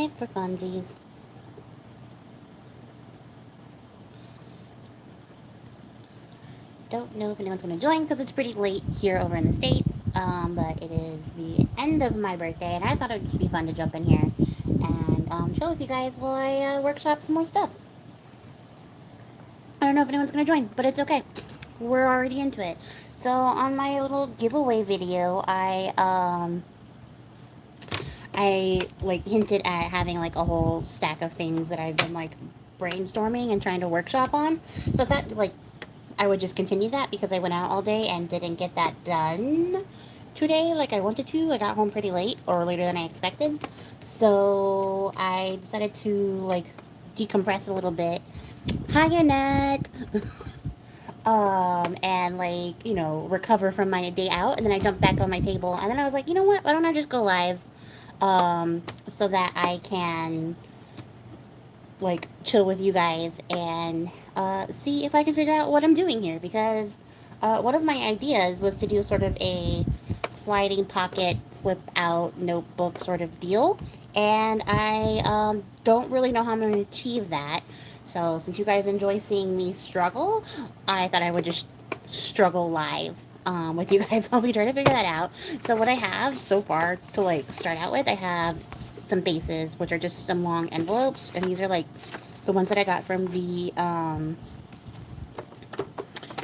live for funsies. Don't know if anyone's going to join because it's pretty late here over in the States. But it is the end of my birthday, and I thought it would just be fun to jump in here and chill with you guys while I workshop some more stuff. I don't know if anyone's going to join, but it's okay. We're already into it. So on my little giveaway video, I like hinted at having like a whole stack of things that I've been like brainstorming and trying to workshop on. So I thought like I would just continue that because I went out all day and didn't get that done today like I wanted to. I got home pretty late, or later than I expected. So I decided to like decompress a little bit. Hi, Annette. And like, you know, recover from my day out. And then I jumped back on my table. And then I was like, you know what? Why don't I just go live? So that I can like chill with you guys and see if I can figure out what I'm doing here, because one of my ideas was to do sort of a sliding pocket flip out notebook sort of deal, and I don't really know how I'm going to achieve that. So since you guys enjoy seeing me struggle, I thought I would just struggle live with you guys while we try to figure that out. So what I have so far to like start out with, I have some bases, which are just some long envelopes, and these are like the ones that I got from the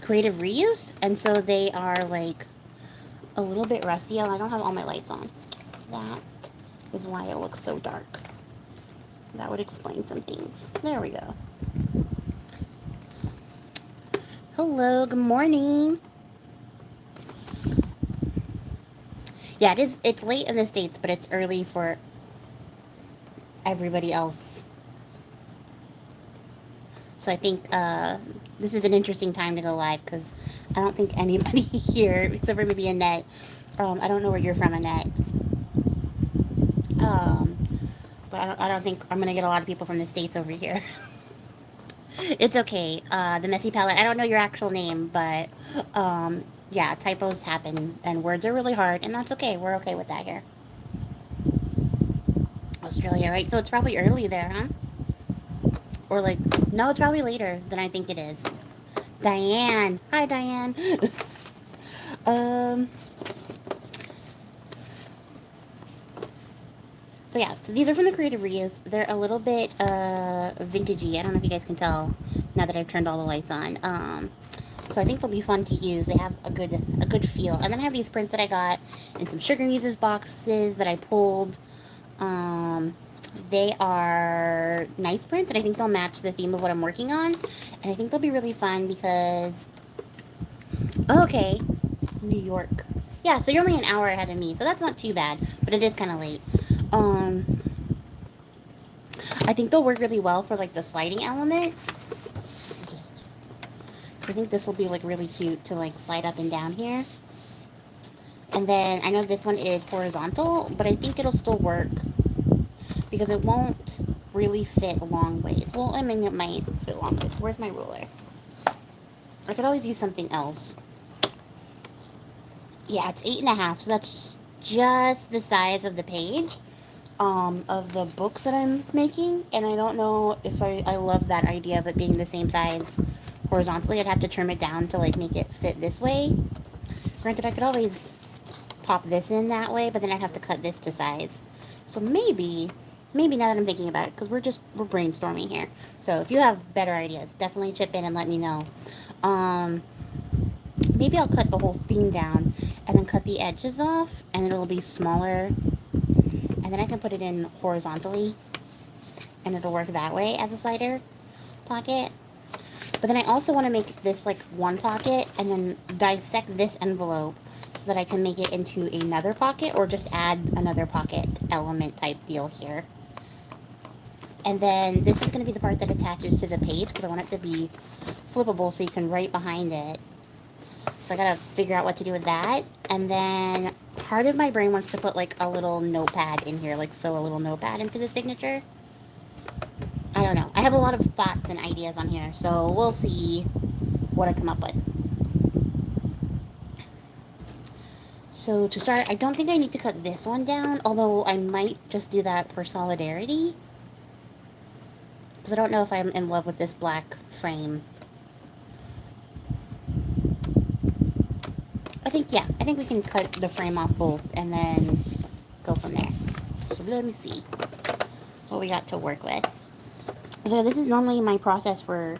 creative reuse, and so they are like a little bit rusty. Oh, I don't have all my lights on. That is why it looks so dark. That would explain some things. There we go. Hello, good morning. Yeah, it's late in the States, but it's early for everybody else. So I think this is an interesting time to go live because I don't think anybody here, except for maybe Annette, I don't know where you're from, Annette. But I don't think I'm going to get a lot of people from the States over here. It's okay. The Messy Palette, I don't know your actual name, but yeah, typos happen and words are really hard, and that's okay. We're okay with that here. Australia, right? So it's probably early there, huh? Or like, no, it's probably later than I think it is. Diane. Hi, Diane. So yeah, so these are from the creative reuse. They're a little bit vintagey. I don't know if you guys can tell now that I've turned all the lights on. So I think they'll be fun to use. They have a good feel. And then I have these prints that I got in some Sugar Muses boxes that I pulled. They are nice prints, and I think they'll match the theme of what I'm working on. And I think they'll be really fun because... Okay, New York. Yeah, so you're only an hour ahead of me, so that's not too bad, but it is kind of late. I think they'll work really well for like the sliding element. I think this will be like really cute to like slide up and down here. And then I know this one is horizontal, but I think it'll still work because it won't really fit long ways. Well, I mean, it might fit long ways. Where's my ruler? I could always use something else. Yeah, it's 8.5, so that's just the size of the page of the books that I'm making. And I don't know if I love that idea of it being the same size horizontally. I'd have to trim it down to like make it fit this way. Granted, I could always pop this in that way, but then I'd have to cut this to size. So maybe now that I'm thinking about it, because we're brainstorming here. So if you have better ideas, definitely chip in and let me know. Maybe I'll cut the whole thing down and then cut the edges off, and it'll be smaller. And then I can put it in horizontally, and it'll work that way as a slider pocket. But then I also want to make this like one pocket and then dissect this envelope so that I can make it into another pocket, or just add another pocket element type deal here. And then this is going to be the part that attaches to the page because I want it to be flippable so you can write behind it. So I got to figure out what to do with that. And then part of my brain wants to put like a little notepad in here, like sew a little notepad into the signature. I don't know. I have a lot of thoughts and ideas on here, so we'll see what I come up with. So to start, I don't think I need to cut this one down, although I might just do that for solidarity. Because I don't know if I'm in love with this black frame. I think we can cut the frame off both and then go from there. So let me see what we got to work with. So this is normally my process for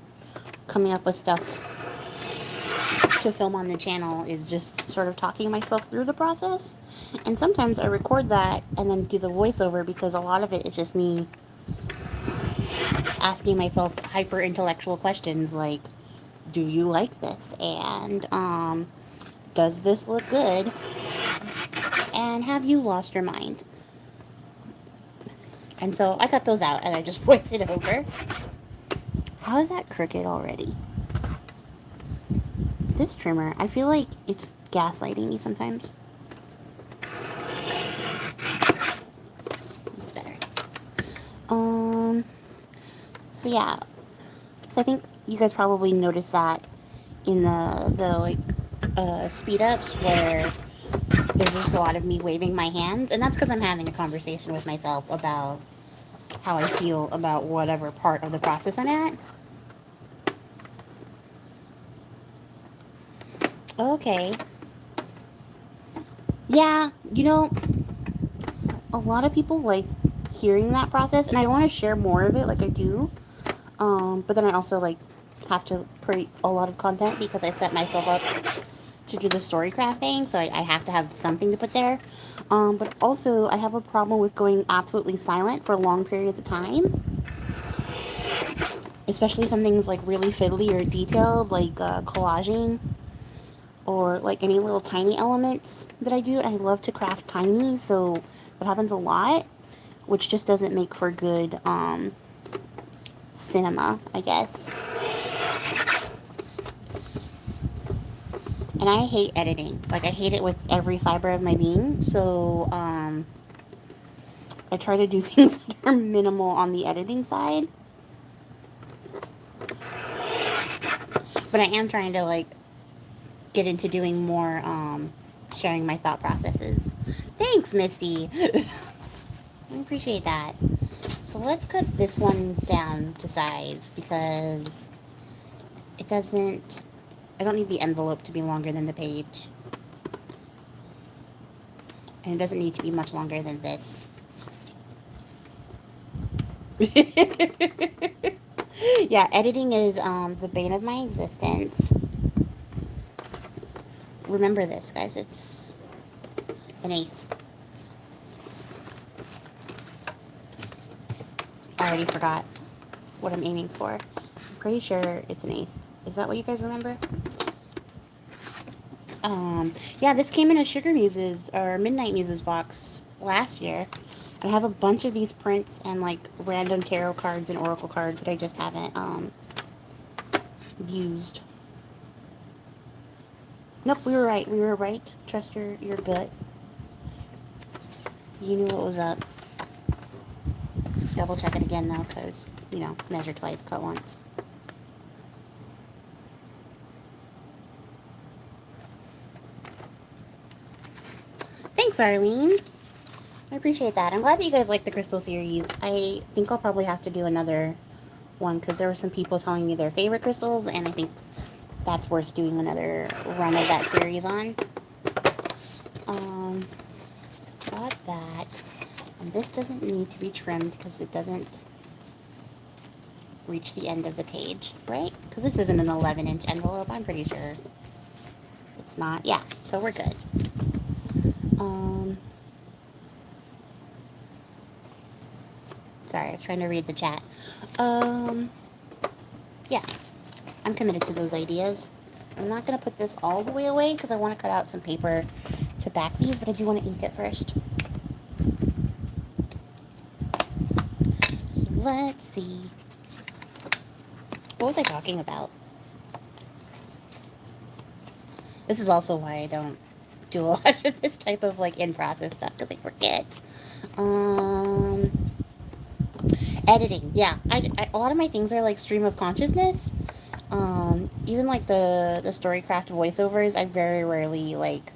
coming up with stuff to film on the channel, is just sort of talking myself through the process. And sometimes I record that and then do the voiceover, because a lot of it is just me asking myself hyper intellectual questions like, do you like this? And does this look good? And have you lost your mind? And so I cut those out and I just voice it over. How is that crooked already? This trimmer, I feel like it's gaslighting me sometimes. It's better. So yeah. So I think you guys probably noticed that in the speed ups where there's just a lot of me waving my hands, and that's because I'm having a conversation with myself about how I feel about whatever part of the process I'm at. Okay. Yeah, you know, a lot of people like hearing that process, and I want to share more of it, like I do. But then I also like have to create a lot of content because I set myself up to do the story crafting, so I have to have something to put there. But also I have a problem with going absolutely silent for long periods of time. Especially some things like really fiddly or detailed, like collaging, or like any little tiny elements that I do. I love to craft tiny, so what happens a lot, which just doesn't make for good cinema, I guess. And I hate editing. Like, I hate it with every fiber of my being. So, I try to do things that are minimal on the editing side. But I am trying to, like, get into doing more, sharing my thought processes. Thanks, Misty. I appreciate that. So let's cut this one down to size, because it doesn't... I don't need the envelope to be longer than the page. And it doesn't need to be much longer than this. Yeah, editing is the bane of my existence. Remember this, guys. It's an 1/8. I already forgot what I'm aiming for. I'm pretty sure it's an 1/8. Is that what you guys remember? Yeah, this came in a Sugar Muses, or Midnight Muses box last year. I have a bunch of these prints and, like, random tarot cards and oracle cards that I just haven't, used. Nope, we were right. We were right. Trust your gut. You knew what was up. Double check it again, though, because, you know, measure twice, cut once. Thanks, Arlene. I appreciate that. I'm glad that you guys like the crystal series. I think I'll probably have to do another one, because there were some people telling me their favorite crystals, and I think that's worth doing another run of that series on. So got that. And this doesn't need to be trimmed because it doesn't reach the end of the page, right? Because this isn't an 11-inch envelope, I'm pretty sure. It's not. Yeah, so we're good. Sorry, I was trying to read the chat. Yeah, I'm committed to those ideas. I'm not going to put this all the way away because I want to cut out some paper to back these, but I do want to ink it first. So let's see. What was I talking about? This is also why I don't do a lot of this type of, like, in-process stuff, because I forget. Editing, yeah. A lot of my things are, like, stream of consciousness. Even, like, the Storycraft voiceovers, I very rarely, like,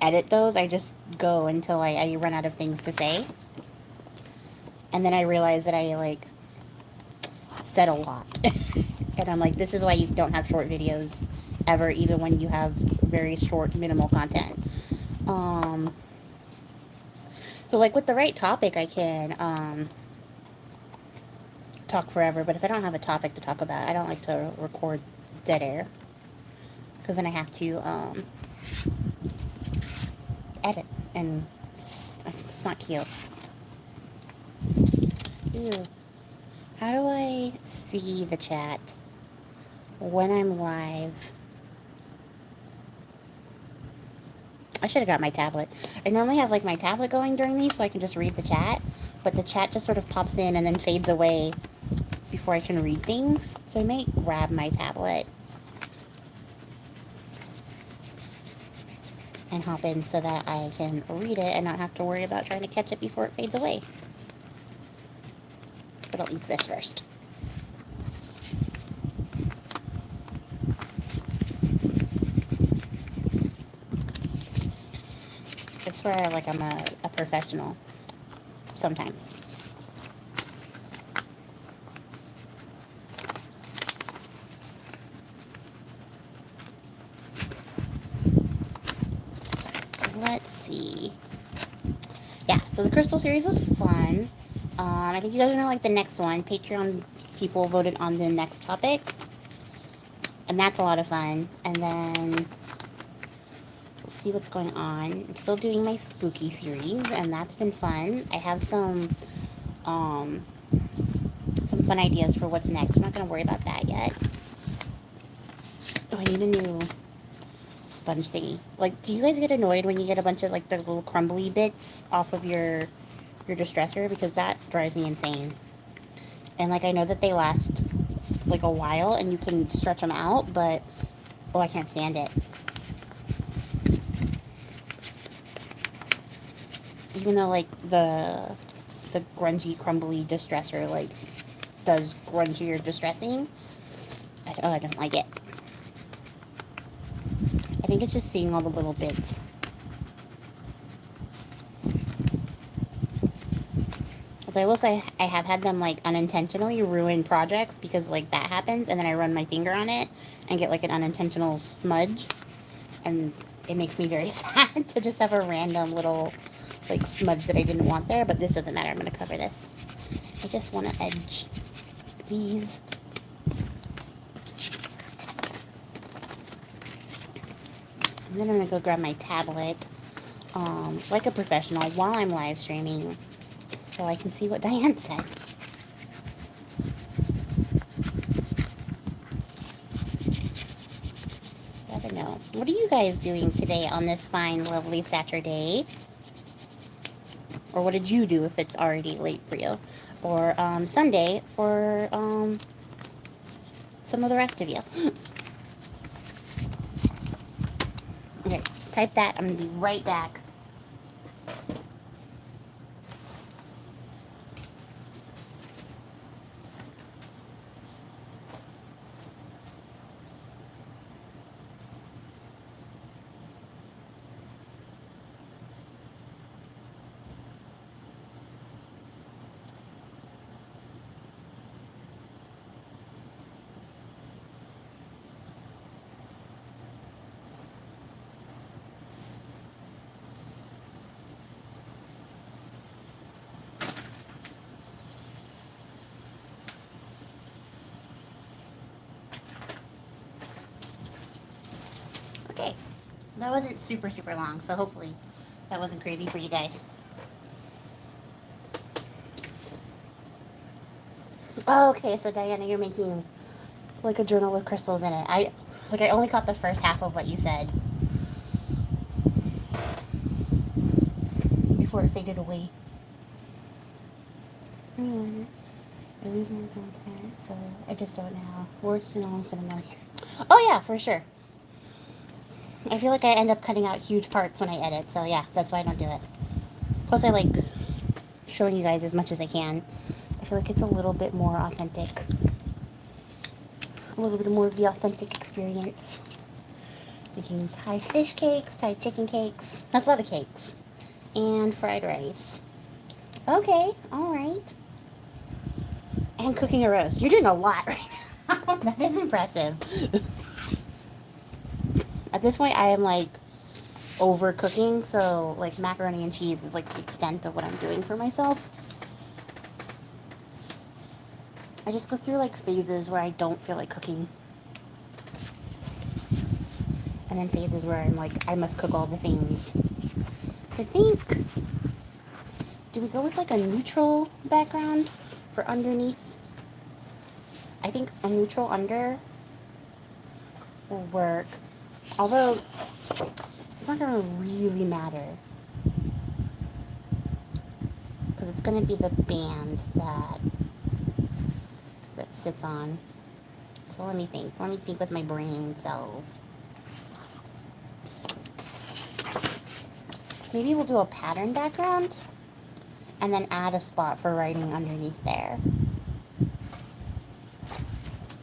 edit those. I just go until I run out of things to say. And then I realize that I, like, said a lot. And I'm like, this is why you don't have short videos ever, even when you have very short, minimal content. So, like, with the right topic, I can, talk forever. But if I don't have a topic to talk about, I don't like to record dead air. Because then I have to, edit. And it's not cute. Ew. How do I see the chat when I'm live? I should have got my tablet. I normally have, like, my tablet going during these so I can just read the chat, but the chat just sort of pops in and then fades away before I can read things. So I may grab my tablet and hop in so that I can read it and not have to worry about trying to catch it before it fades away. But I'll eat this first. I swear, like, I'm a professional sometimes. Let's see. Yeah, so the crystal series was fun. I think you guys are gonna like the next one. Patreon people voted on the next topic, and that's a lot of fun. And then we'll see what's going on. I'm still doing my spooky series, and that's been fun. I have some fun ideas for what's next. I'm not gonna worry about that yet. Oh, I need a new sponge thingy. Like, do you guys get annoyed when you get a bunch of, like, the little crumbly bits off of your distresser? Because that drives me insane. And, like, I know that they last, like, a while and you can stretch them out, but oh, I can't stand it. Even though, like, the grungy, crumbly distresser, like, does grungier distressing, I don't like it. I think it's just seeing all the little bits. But I will say I have had them, like, unintentionally ruin projects because, like, that happens, and then I run my finger on it and get, like, an unintentional smudge, and it makes me very sad to just have a random little, like, smudge that I didn't want there. But this doesn't matter. I'm going to cover this. I just want to edge these. And then I'm going to go grab my tablet, like a professional, while I'm live streaming, so I can see what Diane said. I don't know. What are you guys doing today on this fine, lovely Saturday? Or what did you do if it's already late for you? Or Sunday for some of the rest of you. Okay, type that. I'm going to be right back. Okay, that wasn't super long, so hopefully that wasn't crazy for you guys. Oh, okay, so Diana, you're making, like, a journal with crystals in it. I only caught the first half of what you said before it faded away. I lose my content, so I just don't know. Words to know instead of knowing. Oh yeah, for sure. I feel like I end up cutting out huge parts when I edit, so yeah, that's why I don't do it. Plus, I like showing you guys as much as I can. I feel like it's a little bit more authentic. A little bit more of the authentic experience. Thinking Thai fish cakes, Thai chicken cakes. That's a lot of cakes. And fried rice. Okay, alright. And cooking a roast. You're doing a lot right now. That is impressive. At this point, I am like overcooking, so like macaroni and cheese is like the extent of what I'm doing for myself. I just go through like phases where I don't feel like cooking. And then phases where I'm like, I must cook all the things. So I think, do we go with like a neutral background for underneath? I think a neutral under will work. Although, it's not going to really matter. Because it's going to be the band that sits on. So let me think. Let me think with my brain cells. Maybe we'll do a pattern background and then add a spot for writing underneath there.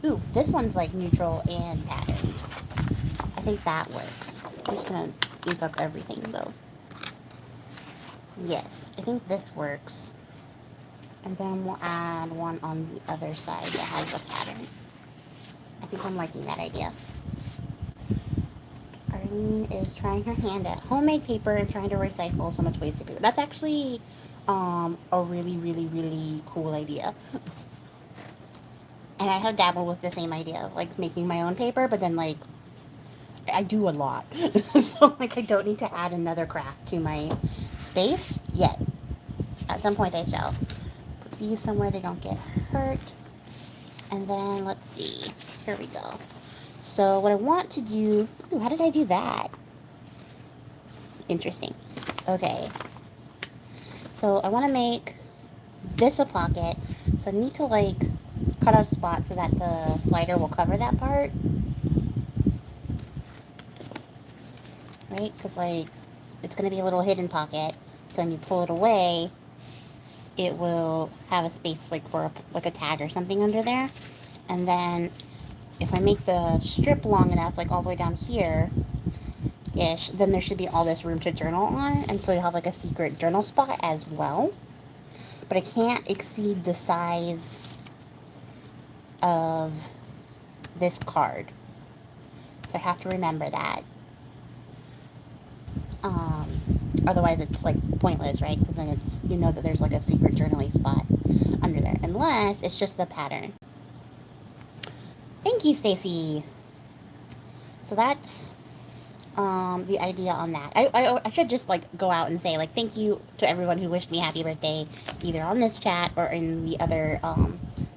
Ooh, this one's like neutral and patterned. I think that works. I'm just gonna ink up everything though. Yes, I think this works. And then we'll add one on the other side that has a pattern. I think I'm liking that idea. Arlene is trying her hand at homemade paper and trying to recycle so much wasted paper. That's actually a really, really, really cool idea. And I have dabbled with the same idea of like making my own paper, but then like I do a lot. So like I don't need to add another craft to my space yet. At some point I shall. Put these somewhere they don't get hurt. And then let's see. Here we go. So what I want to do, ooh, how did I do that? Interesting. Okay. So I want to make this a pocket. So I need to like cut out a spot so that the slider will cover that part. Right? Because like it's going to be a little hidden pocket. So when you pull it away, it will have a space like for a tag or something under there. And then if I make the strip long enough, like all the way down here-ish, then there should be all this room to journal on. And so you'll have like a secret journal spot as well. But I can't exceed the size of this card. So I have to remember that. Otherwise it's like pointless, right? Because then it's, you know that there's like a secret journaling spot under there. Unless it's just the pattern. Thank you, Stacy. So that's the idea on that. I should just like go out and say like thank you to everyone who wished me happy birthday, either on this chat or in the other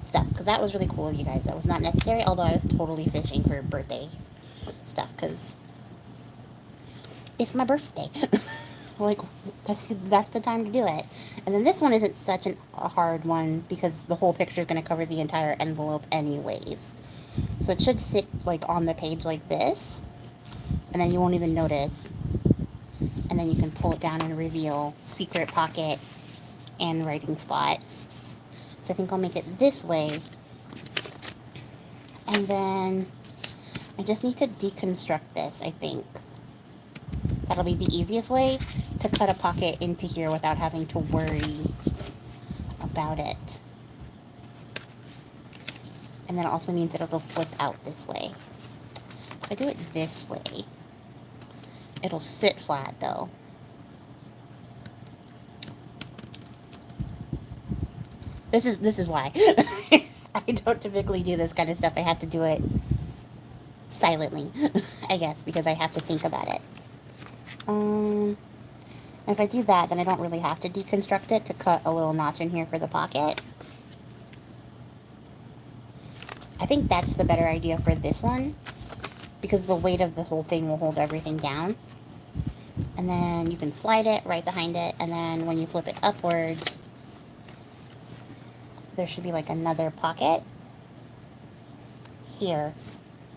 stuff, because that was really cool of you guys. That was not necessary, although I was totally fishing for birthday stuff because it's my birthday. Like that's the time to do it. And then this one isn't such a hard one because the whole picture is going to cover the entire envelope anyways. So it should sit like on the page like this, and then you won't even notice. And then you can pull it down and reveal secret pocket and writing spot. So I think I'll make it this way. And then I just need to deconstruct this, I think. That'll be the easiest way to cut a pocket into here without having to worry about it. And then it also means that it'll flip out this way. If I do it this way, it'll sit flat though. This is why. I don't typically do this kind of stuff. I have to do it silently, I guess, because I have to think about it. And if I do that, then I don't really have to deconstruct it to cut a little notch in here for the pocket. I think that's the better idea for this one, because the weight of the whole thing will hold everything down. And then you can slide it right behind it, and then when you flip it upwards, there should be like another pocket here,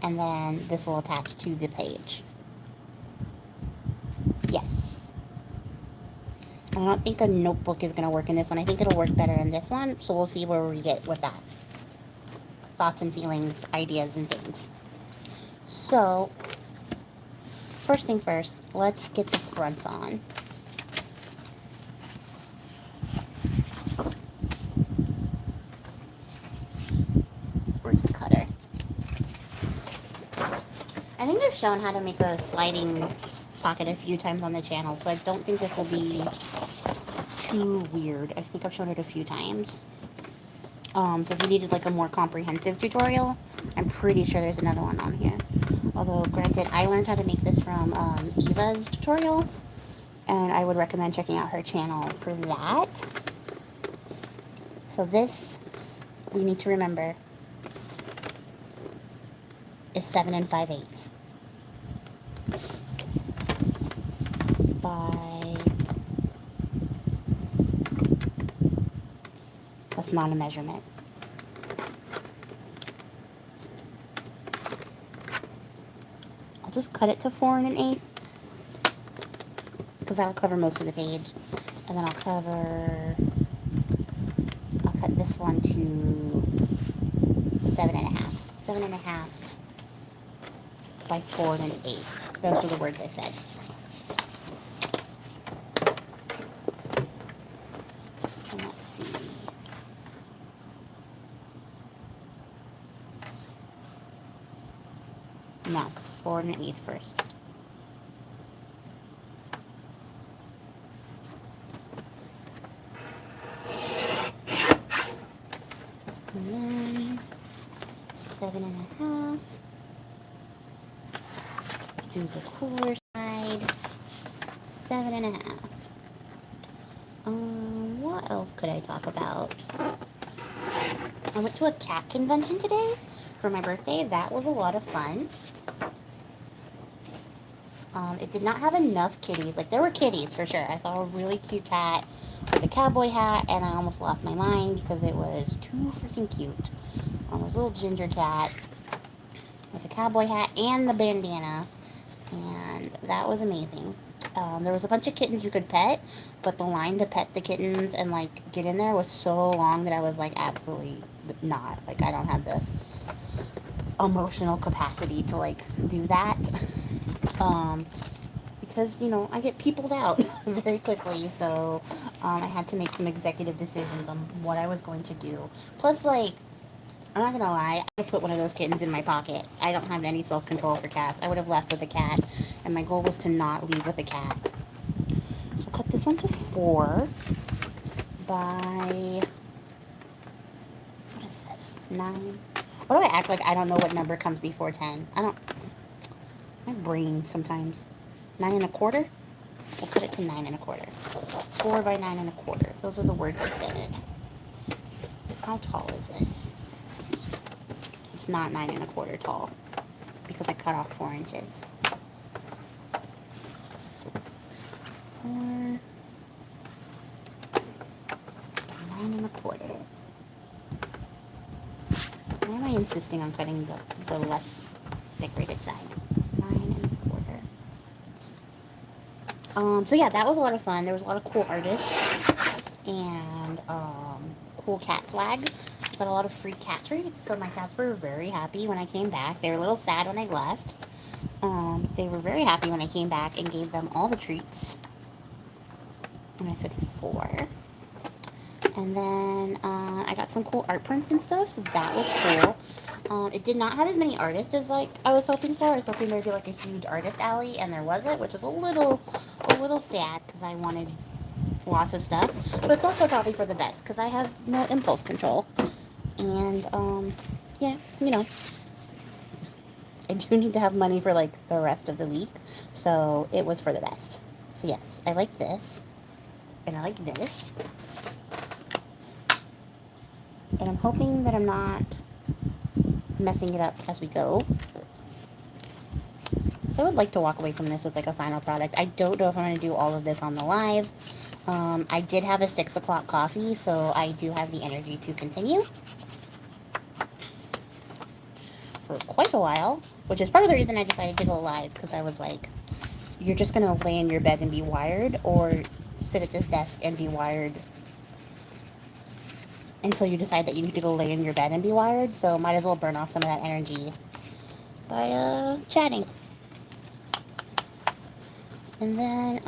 and then this will attach to the page. Yes. I don't think a notebook is going to work in this one. I think it'll work better in this one, so we'll see where we get with that. Thoughts and feelings, ideas and things. So, first thing first, let's get the fronts on. Where's the cutter? I think I've shown how to make a sliding pocket a few times on the channel, so I don't think this will be too weird. I think I've shown it a few times. So if you needed like a more comprehensive tutorial, I'm pretty sure there's another one on here. Although, granted, I learned how to make this from Eva's tutorial, and I would recommend checking out her channel for that. So this, we need to remember, is 7 5/8 by... That's not a measurement. I'll just cut it to 4 1/8 because that'll cover most of the page, and then I'll cut this one to 7 1/2. 7 1/2 by 4 1/8. Those are the words I said. So let's see. No, 4 1/8 first. And then 7 1/2. Do the cooler side. 7 1/2. What else could I talk about? I went to a cat convention today for my birthday. That was a lot of fun. It did not have enough kitties. Like, there were kitties for sure. I saw a really cute cat with a cowboy hat, and I almost lost my mind because it was too freaking cute. It was a little ginger cat with a cowboy hat and the bandana, and that was amazing. There was a bunch of kittens you could pet, but the line to pet the kittens and, like, get in there was so long that I was, like, absolutely not. Like, I don't have the emotional capacity to, like, do that. Because, you know, I get peopled out very quickly, so I had to make some executive decisions on what I was going to do. Plus, like, I'm not gonna lie, I put one of those kittens in my pocket. I don't have any self-control for cats. I would have left with a cat, and my goal was to not leave with a cat. So I'll cut this one to 4 by, what is this, 9? Why do I act like I don't know what number comes before 10? My brain sometimes. 9 1/4? We'll cut it to 9 1/4. 4 by 9 1/4. Those are the words I said. How tall is this? It's not 9 1/4 tall because I cut off 4 inches. 4 by 9 1/4. Why am I insisting on cutting the less decorated side? 9 1/4. So yeah, that was a lot of fun. There was a lot of cool artists and cool cat swag. Got a lot of free cat treats, so my cats were very happy when I came back. They were a little sad when I left. They were very happy when I came back and gave them all the treats. And I said 4. And then I got some cool art prints and stuff, so that was cool. It did not have as many artists as like I was hoping for. I was hoping there'd be like a huge artist alley, and there wasn't, which was a little sad because I wanted lots of stuff. But it's also probably for the best because I have no impulse control. And yeah, you know, I do need to have money for like the rest of the week, so it was for the best. So yes, I like this, and I like this. And I'm hoping that I'm not messing it up as we go. So I would like to walk away from this with like a final product. I don't know if I'm going to do all of this on the live. I did have a 6 o'clock coffee, so I do have the energy to continue for quite a while, which is part of the reason I decided to go live, because I was like, you're just going to lay in your bed and be wired, or sit at this desk and be wired until you decide that you need to go lay in your bed and be wired, so might as well burn off some of that energy by chatting. And then,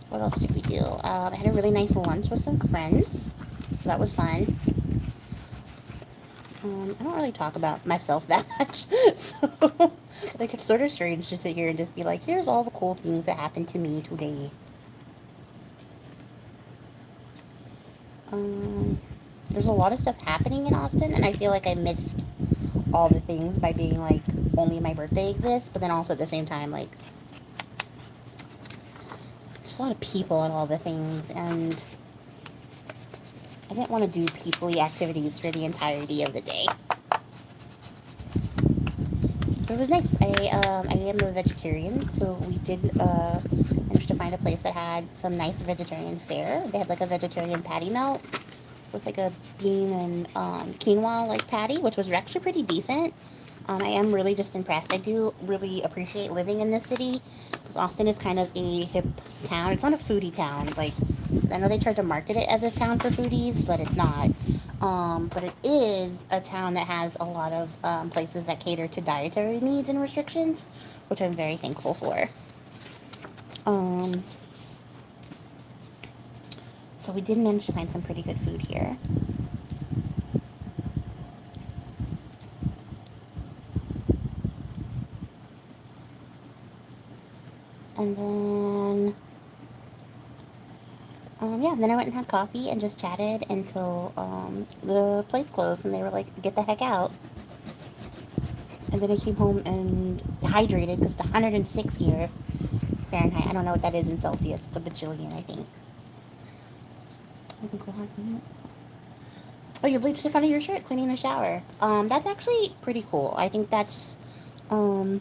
what else did we do? I had a really nice lunch with some friends, so that was fun. I don't really talk about myself that much, so, like, it's sort of strange to sit here and just be like, here's all the cool things that happened to me today. There's a lot of stuff happening in Austin, and I feel like I missed all the things by being, like, only my birthday exists, but then also at the same time, like, there's a lot of people and all the things, and I didn't want to do people-y activities for the entirety of the day. But it was nice. I am a vegetarian, so we did manage to find a place that had some nice vegetarian fare. They had like a vegetarian patty melt with like a bean and quinoa like patty, which was actually pretty decent. I am really just impressed. I do really appreciate living in this city because Austin is kind of a hip town. It's not a foodie town. Like, I know they tried to market it as a town for foodies, but it's not. But it is a town that has a lot of places that cater to dietary needs and restrictions, which I'm very thankful for. So we did manage to find some pretty good food here. And then, yeah, then I went and had coffee and just chatted until the place closed, and they were like, get the heck out. And then I came home and hydrated because it's 106 here Fahrenheit. I don't know what that is in Celsius. It's a bajillion, I think. we'll have Oh, you bleached the front of your shirt cleaning the shower. That's actually pretty cool. I think that's an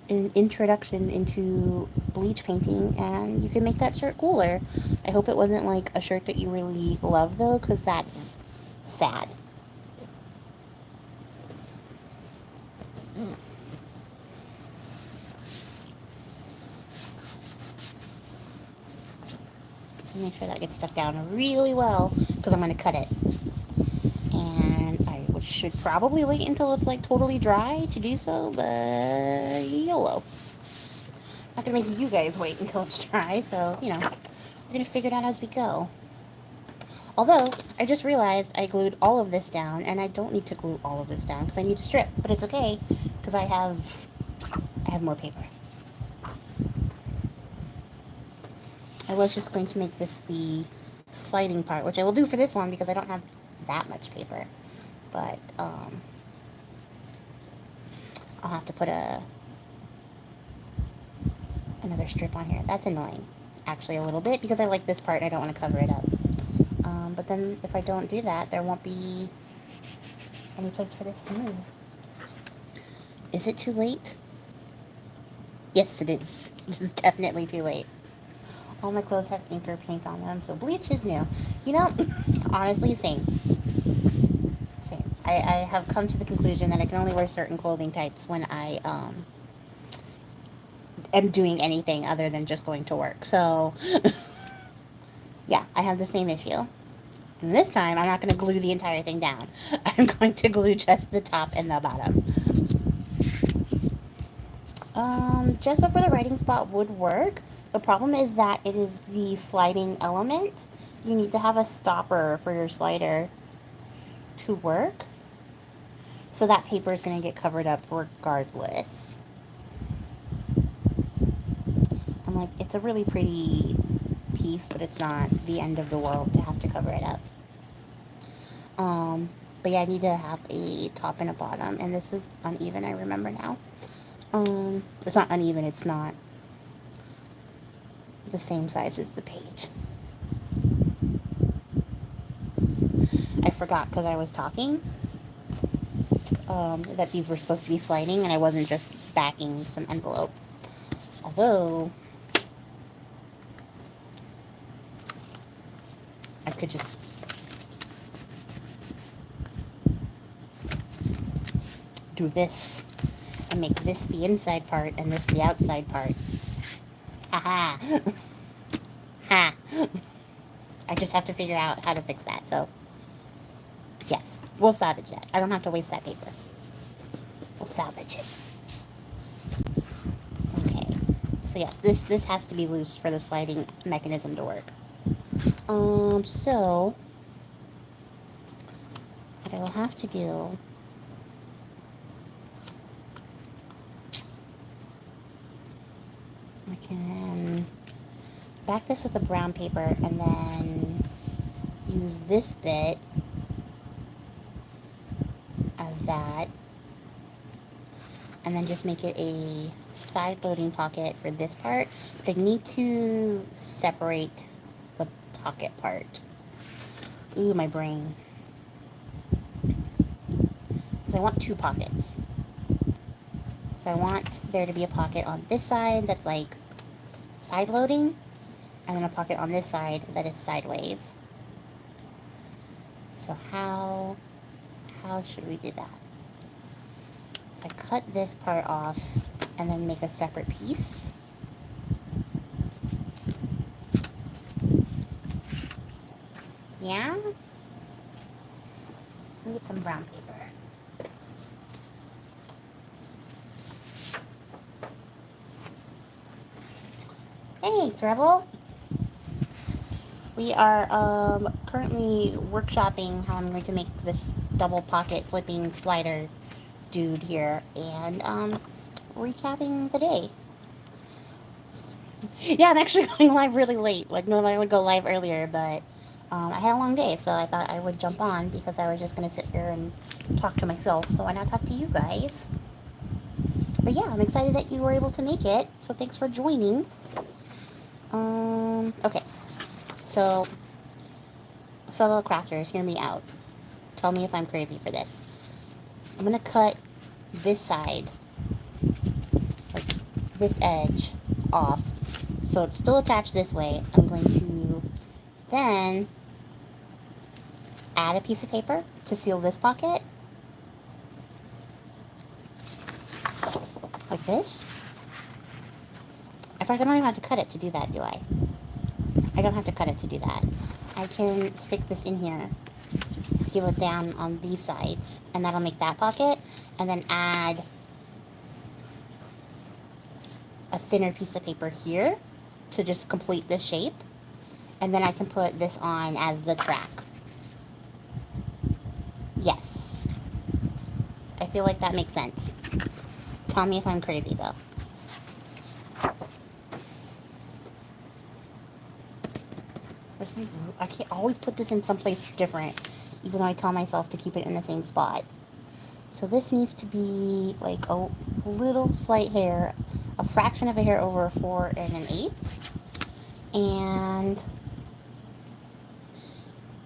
introduction into bleach painting, and you can make that shirt cooler. I hope it wasn't like a shirt that you really love though, because that's sad. So make sure that gets stuck down really well, because I'm going to cut it. And I should probably wait until it's like totally dry to do so, but YOLO. Not gonna make you guys wait until it's dry, so, you know, we're gonna figure it out as we go. Although, I just realized I glued all of this down, and I don't need to glue all of this down, because I need to strip. But it's okay, because I have more paper. I was just going to make this the sliding part, which I will do for this one, because I don't have that much paper. But, I'll have to put another strip on here. That's annoying, actually, a little bit, because I like this part and I don't want to cover it up. But then if I don't do that, there won't be any place for this to move. Is it too late? Yes, it is. This is definitely too late. All my clothes have Inker paint on them, so bleach is new. You know, honestly, same. I have come to the conclusion that I can only wear certain clothing types when I am doing anything other than just going to work. So, yeah, I have the same issue. And this time, I'm not going to glue the entire thing down. I'm going to glue just the top and the bottom. Gesso for the writing spot would work. The problem is that it is the sliding element. You need to have a stopper for your slider to work. So that paper is going to get covered up regardless. I'm like, it's a really pretty piece, but it's not the end of the world to have to cover it up. But yeah, I need to have a top and a bottom, and this is uneven, I remember now. It's not uneven, it's not the same size as the page. I forgot because I was talking that these were supposed to be sliding, and I wasn't just backing some envelope. Although, I could just do this and make this the inside part and this the outside part. Haha. Ha. I just have to figure out how to fix that, so yes, we'll salvage that. I don't have to waste that paper. We'll salvage it. Okay. So yes, this has to be loose for the sliding mechanism to work. So what I will have to do, I can back this with a brown paper and then use this bit as that, and then just make it a side loading pocket for this part. But I need to separate the pocket part. Ooh, my brain. Because I want 2 pockets. So I want there to be a pocket on this side that's like side loading, and then a pocket on this side that is sideways. So how should we do that? If I cut this part off and then make a separate piece. Yeah? Let me get some brown paper. Thanks, Rebel. We are currently workshopping how I'm going to make this double pocket flipping slider dude here, and recapping the day. Yeah, I'm actually going live really late. Like, normally I would go live earlier, but I had a long day, so I thought I would jump on because I was just going to sit here and talk to myself, so why not talk to you guys? But yeah, I'm excited that you were able to make it, so thanks for joining. Okay, so fellow crafters, hear me out. Tell me if I'm crazy for this. I'm going to cut this side, like this edge, off. So it's still attached this way. I'm going to then add a piece of paper to seal this pocket. Like this. In fact, I don't even have to cut it to do that, do I? I don't have to cut it to do that. I can stick this in here, seal it down on these sides, and that'll make that pocket, and then add a thinner piece of paper here to just complete this shape, and then I can put this on as the track. Yes. I feel like that makes sense. Tell me if I'm crazy, though. Where's my glue? I can't always put this in someplace different, even though I tell myself to keep it in the same spot. So this needs to be like a little slight hair, a fraction of a hair over 4 1/8, and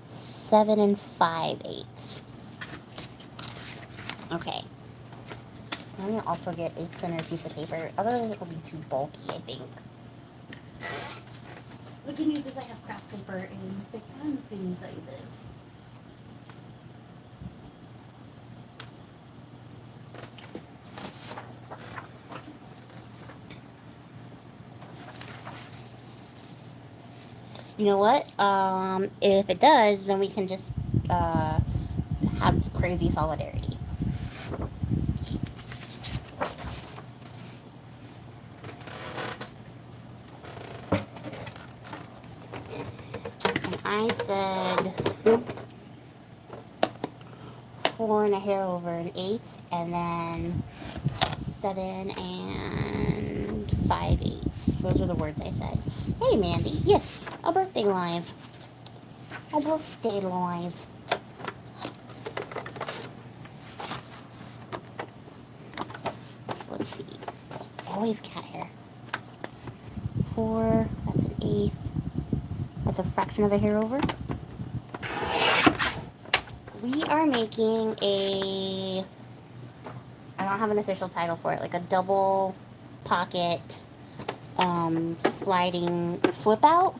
7 5/8. Okay. I'm going to also get a thinner piece of paper, otherwise it will be too bulky, I think. The good news is I have craft paper in thick and thin sizes. You know what? If it does, then we can just have crazy solidarity. And I said 4 1/8, and then 7 5/8. Those are the words I said. Hey, Mandy. Yes, a birthday live. A birthday live. So let's see. Always cat hair. 4, that's an 1/8. That's a fraction of a hair over. We are making a, I don't have an official title for it, like a double pocket sliding flip out.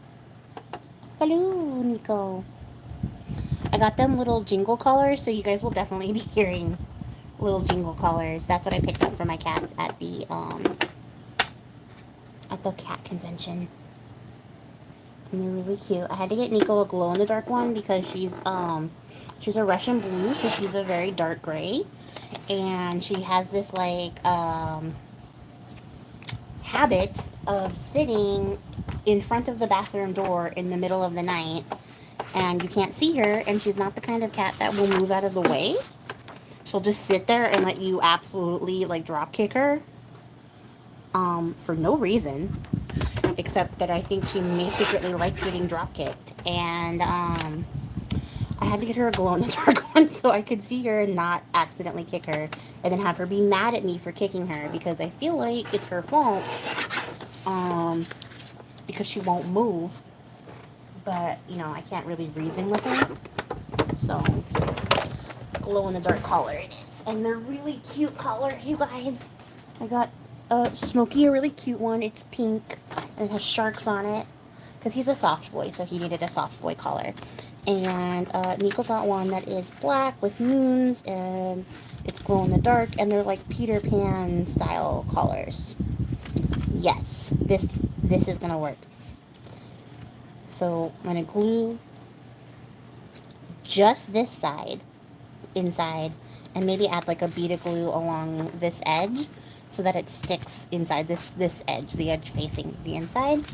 Hello, Nico. I got them little jingle collars, so you guys will definitely be hearing little jingle collars. That's what I picked up for my cats at the cat convention. And they're really cute. I had to get Nico a glow-in-the-dark one because she's a Russian blue, so she's a very dark gray. And she has this, like, habit of sitting in front of the bathroom door in the middle of the night and you can't see her, and she's not the kind of cat that will move out of the way. She'll just sit there and let you absolutely like drop kick her for no reason, except that I think she may secretly like getting drop kicked. And I had to get her a glow in the dark one so I could see her and not accidentally kick her, and then have her be mad at me for kicking her because I feel like it's her fault because she won't move. But, you know, I can't really reason with her. So, glow in the dark collar it is. And they're really cute collars, you guys. I got Smokey, a really cute one. It's pink and it has sharks on it because he's a soft boy, so he needed a soft boy collar. And Nico got one that is black with moons and it's glow in the dark, and they're like Peter Pan style collars. Yes, this is gonna work. So I'm going to glue just this side inside and maybe add like a bead of glue along this edge so that it sticks inside this edge, the edge facing the inside.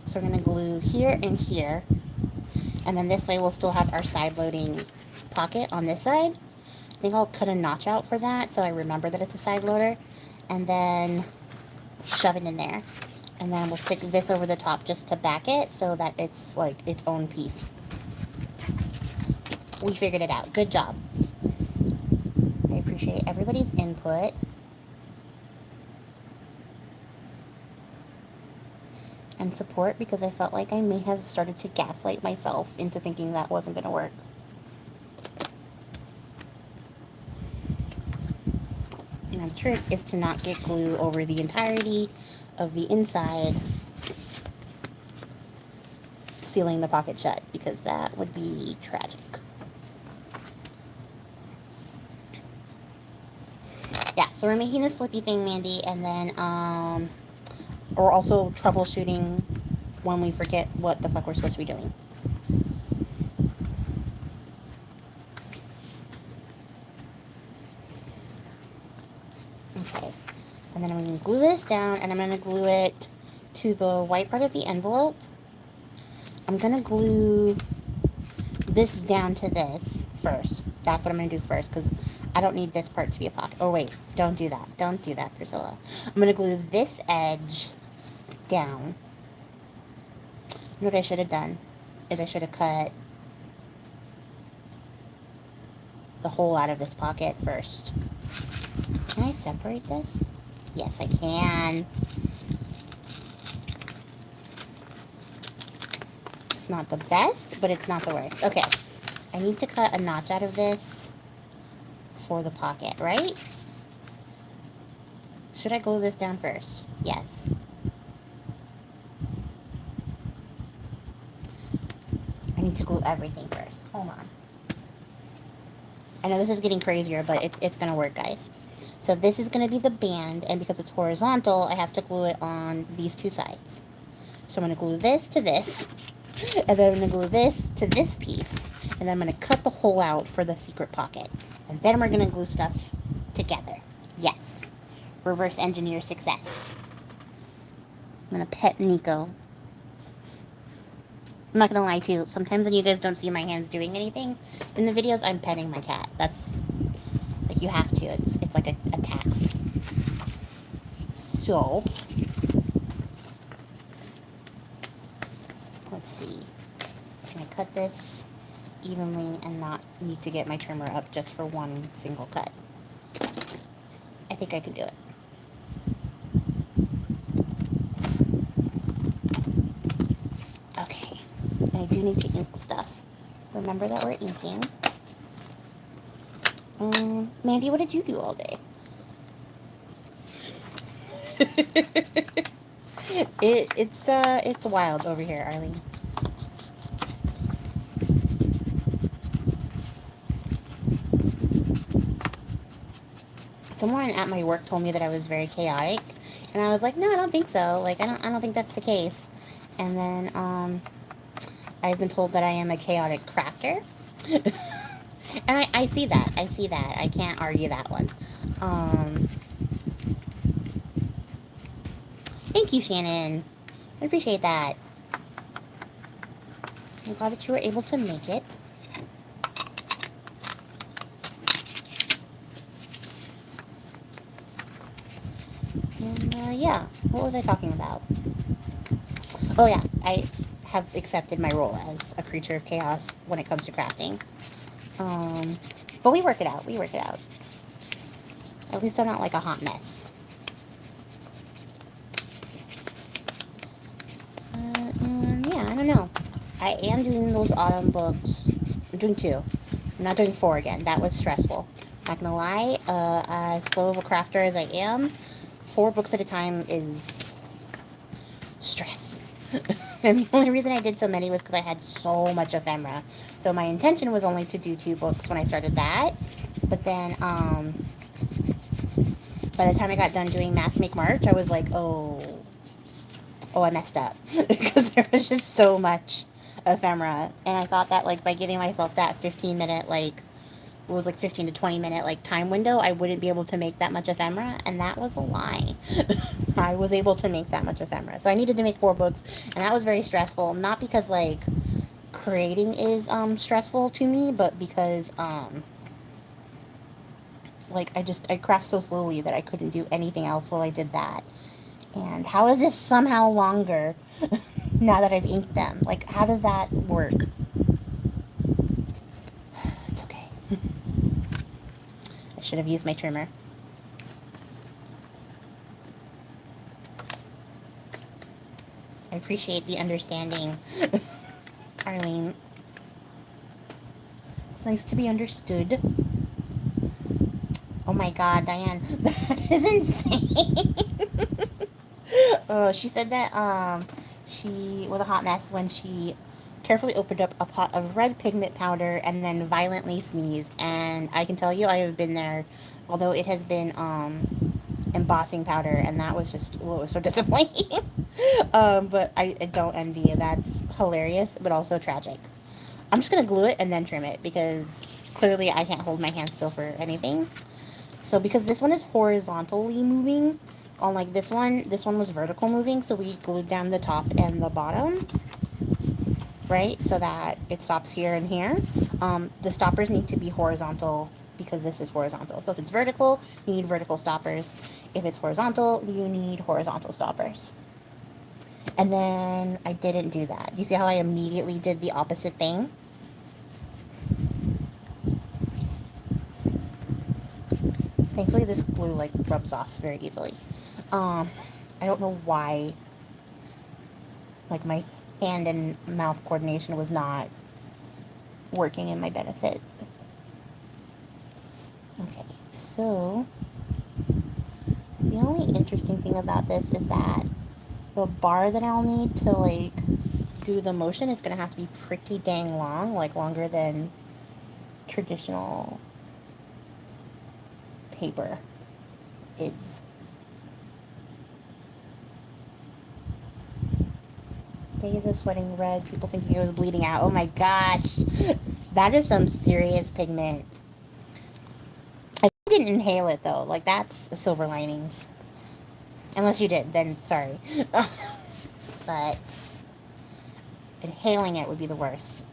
So we're going to glue here and here. And then this way we'll still have our side loading pocket on this side. I think I'll cut a notch out for that so I remember that it's a side loader. And then shove it in there. And then we'll stick this over the top just to back it so that it's like its own piece. We figured it out. Good job. I appreciate everybody's input. And support, because I felt like I may have started to gaslight myself into thinking that wasn't going to work. Now the trick is to not get glue over the entirety of the inside, sealing the pocket shut, because that would be tragic. Yeah, so we're making this flippy thing, Mandy, and then we're also troubleshooting when we forget what the fuck we're supposed to be doing. Okay. And then I'm going to glue this down, and I'm going to glue it to the white part of the envelope. I'm going to glue this down to this first. That's what I'm going to do first, because I don't need this part to be a pocket. Oh, wait. Don't do that. Don't do that, Priscilla. I'm going to glue this edge down. You know what I should have done? Is I should have cut the hole out of this pocket first. Can I separate this? Yes, I can. It's not the best, but it's not the worst. Okay, I need to cut a notch out of this for the pocket, right? Should I glue this down first? Yes. I need to glue everything first. Hold on. I know this is getting crazier, but it's going to work, guys. So this is going to be the band, and because it's horizontal, I have to glue it on these two sides. So I'm going to glue this to this, and then I'm going to glue this to this piece, and then I'm going to cut the hole out for the secret pocket. And then we're going to glue stuff together. Yes. Reverse engineer success. I'm going to pet Nico. I'm not going to lie to you. Sometimes when you guys don't see my hands doing anything in the videos, I'm petting my cat. That's... you have to. It's like a tax. So, let's see. Can I cut this evenly and not need to get my trimmer up just for one single cut? I think I can do it. Okay. I do need to ink stuff. Remember that we're inking. Mandy, what did you do all day? It's wild over here, Arlene. Someone at my work told me that I was very chaotic, and I was like, no, I don't think so. Like, I don't think that's the case. And then I've been told that I am a chaotic crafter. And I see that. I see that. I can't argue that one. Thank you, Shannon. I appreciate that. I'm glad that you were able to make it. And, yeah. What was I talking about? Oh, yeah. I have accepted my role as a creature of chaos when it comes to crafting. But we work it out. We work it out. At least I'm not like a hot mess. And yeah, I don't know. I am doing those autumn books. I'm doing 2. I'm not doing 4 again. That was stressful. Not gonna lie. As slow of a crafter as I am, 4 books at a time is stress. And the only reason I did so many was because I had so much ephemera. So my intention was only to do 2 books when I started that. But then, by the time I got done doing Mass Make March, I was like, oh, I messed up. Because there was just so much ephemera. And I thought that, like, by giving myself that 15-minute, like, it was like 15 to 20 minute, like, time window, I wouldn't be able to make that much ephemera. And that was a lie. I was able to make that much ephemera. So I needed to make 4 books. And that was very stressful. Not because, like, creating is, stressful to me, but because, like, I craft so slowly that I couldn't do anything else while I did that. And how is this somehow longer now that I've inked them? Like, how does that work? It's okay. I should have used my trimmer. I appreciate the understanding, Arlene. It's nice to be understood. Oh my god, Diane. That is insane. She said that she was a hot mess when she carefully opened up a pot of red pigment powder and then violently sneezed. And I can tell you I have been there, although it has been embossing powder, and that was just, well, it was so disappointing. But I don't envy you. That's hilarious, but also tragic. I'm just going to glue it and then trim it because clearly I can't hold my hand still for anything. So because this one is horizontally moving, unlike this one was vertical moving, so we glued down the top and the bottom, right, so that it stops here and here. The stoppers need to be horizontal because this is horizontal. So if it's vertical, you need vertical stoppers. If it's horizontal, you need horizontal stoppers. And then I didn't do that. You see how I immediately did the opposite thing? Thankfully, this glue, like, rubs off very easily. I don't know why, like, my hand and mouth coordination was not working in my benefit. Okay, so the only interesting thing about this is that the bar that I'll need to, like, do the motion is going to have to be pretty dang long, like longer than traditional paper is. Days of sweating red, people thinking it was bleeding out. Oh my gosh, that is some serious pigment. I didn't inhale it though, like that's silver linings. Unless you did, then sorry. But inhaling it would be the worst.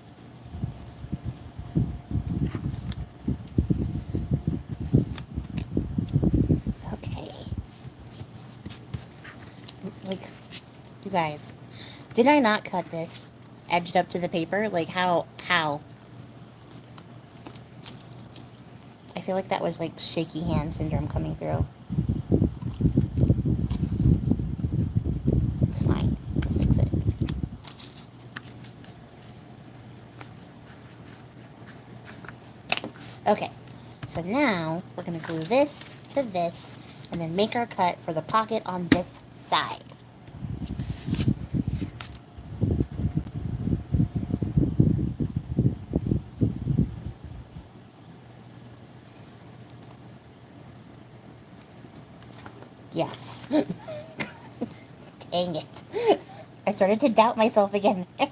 Okay. Like, you guys, did I not cut this edged up to the paper? Like, how? I feel like that was like shaky hand syndrome coming through. It's fine. We'll fix it. Okay, so now we're going to glue this to this and then make our cut for the pocket on this side. Yes. Dang it. I started to doubt myself again there.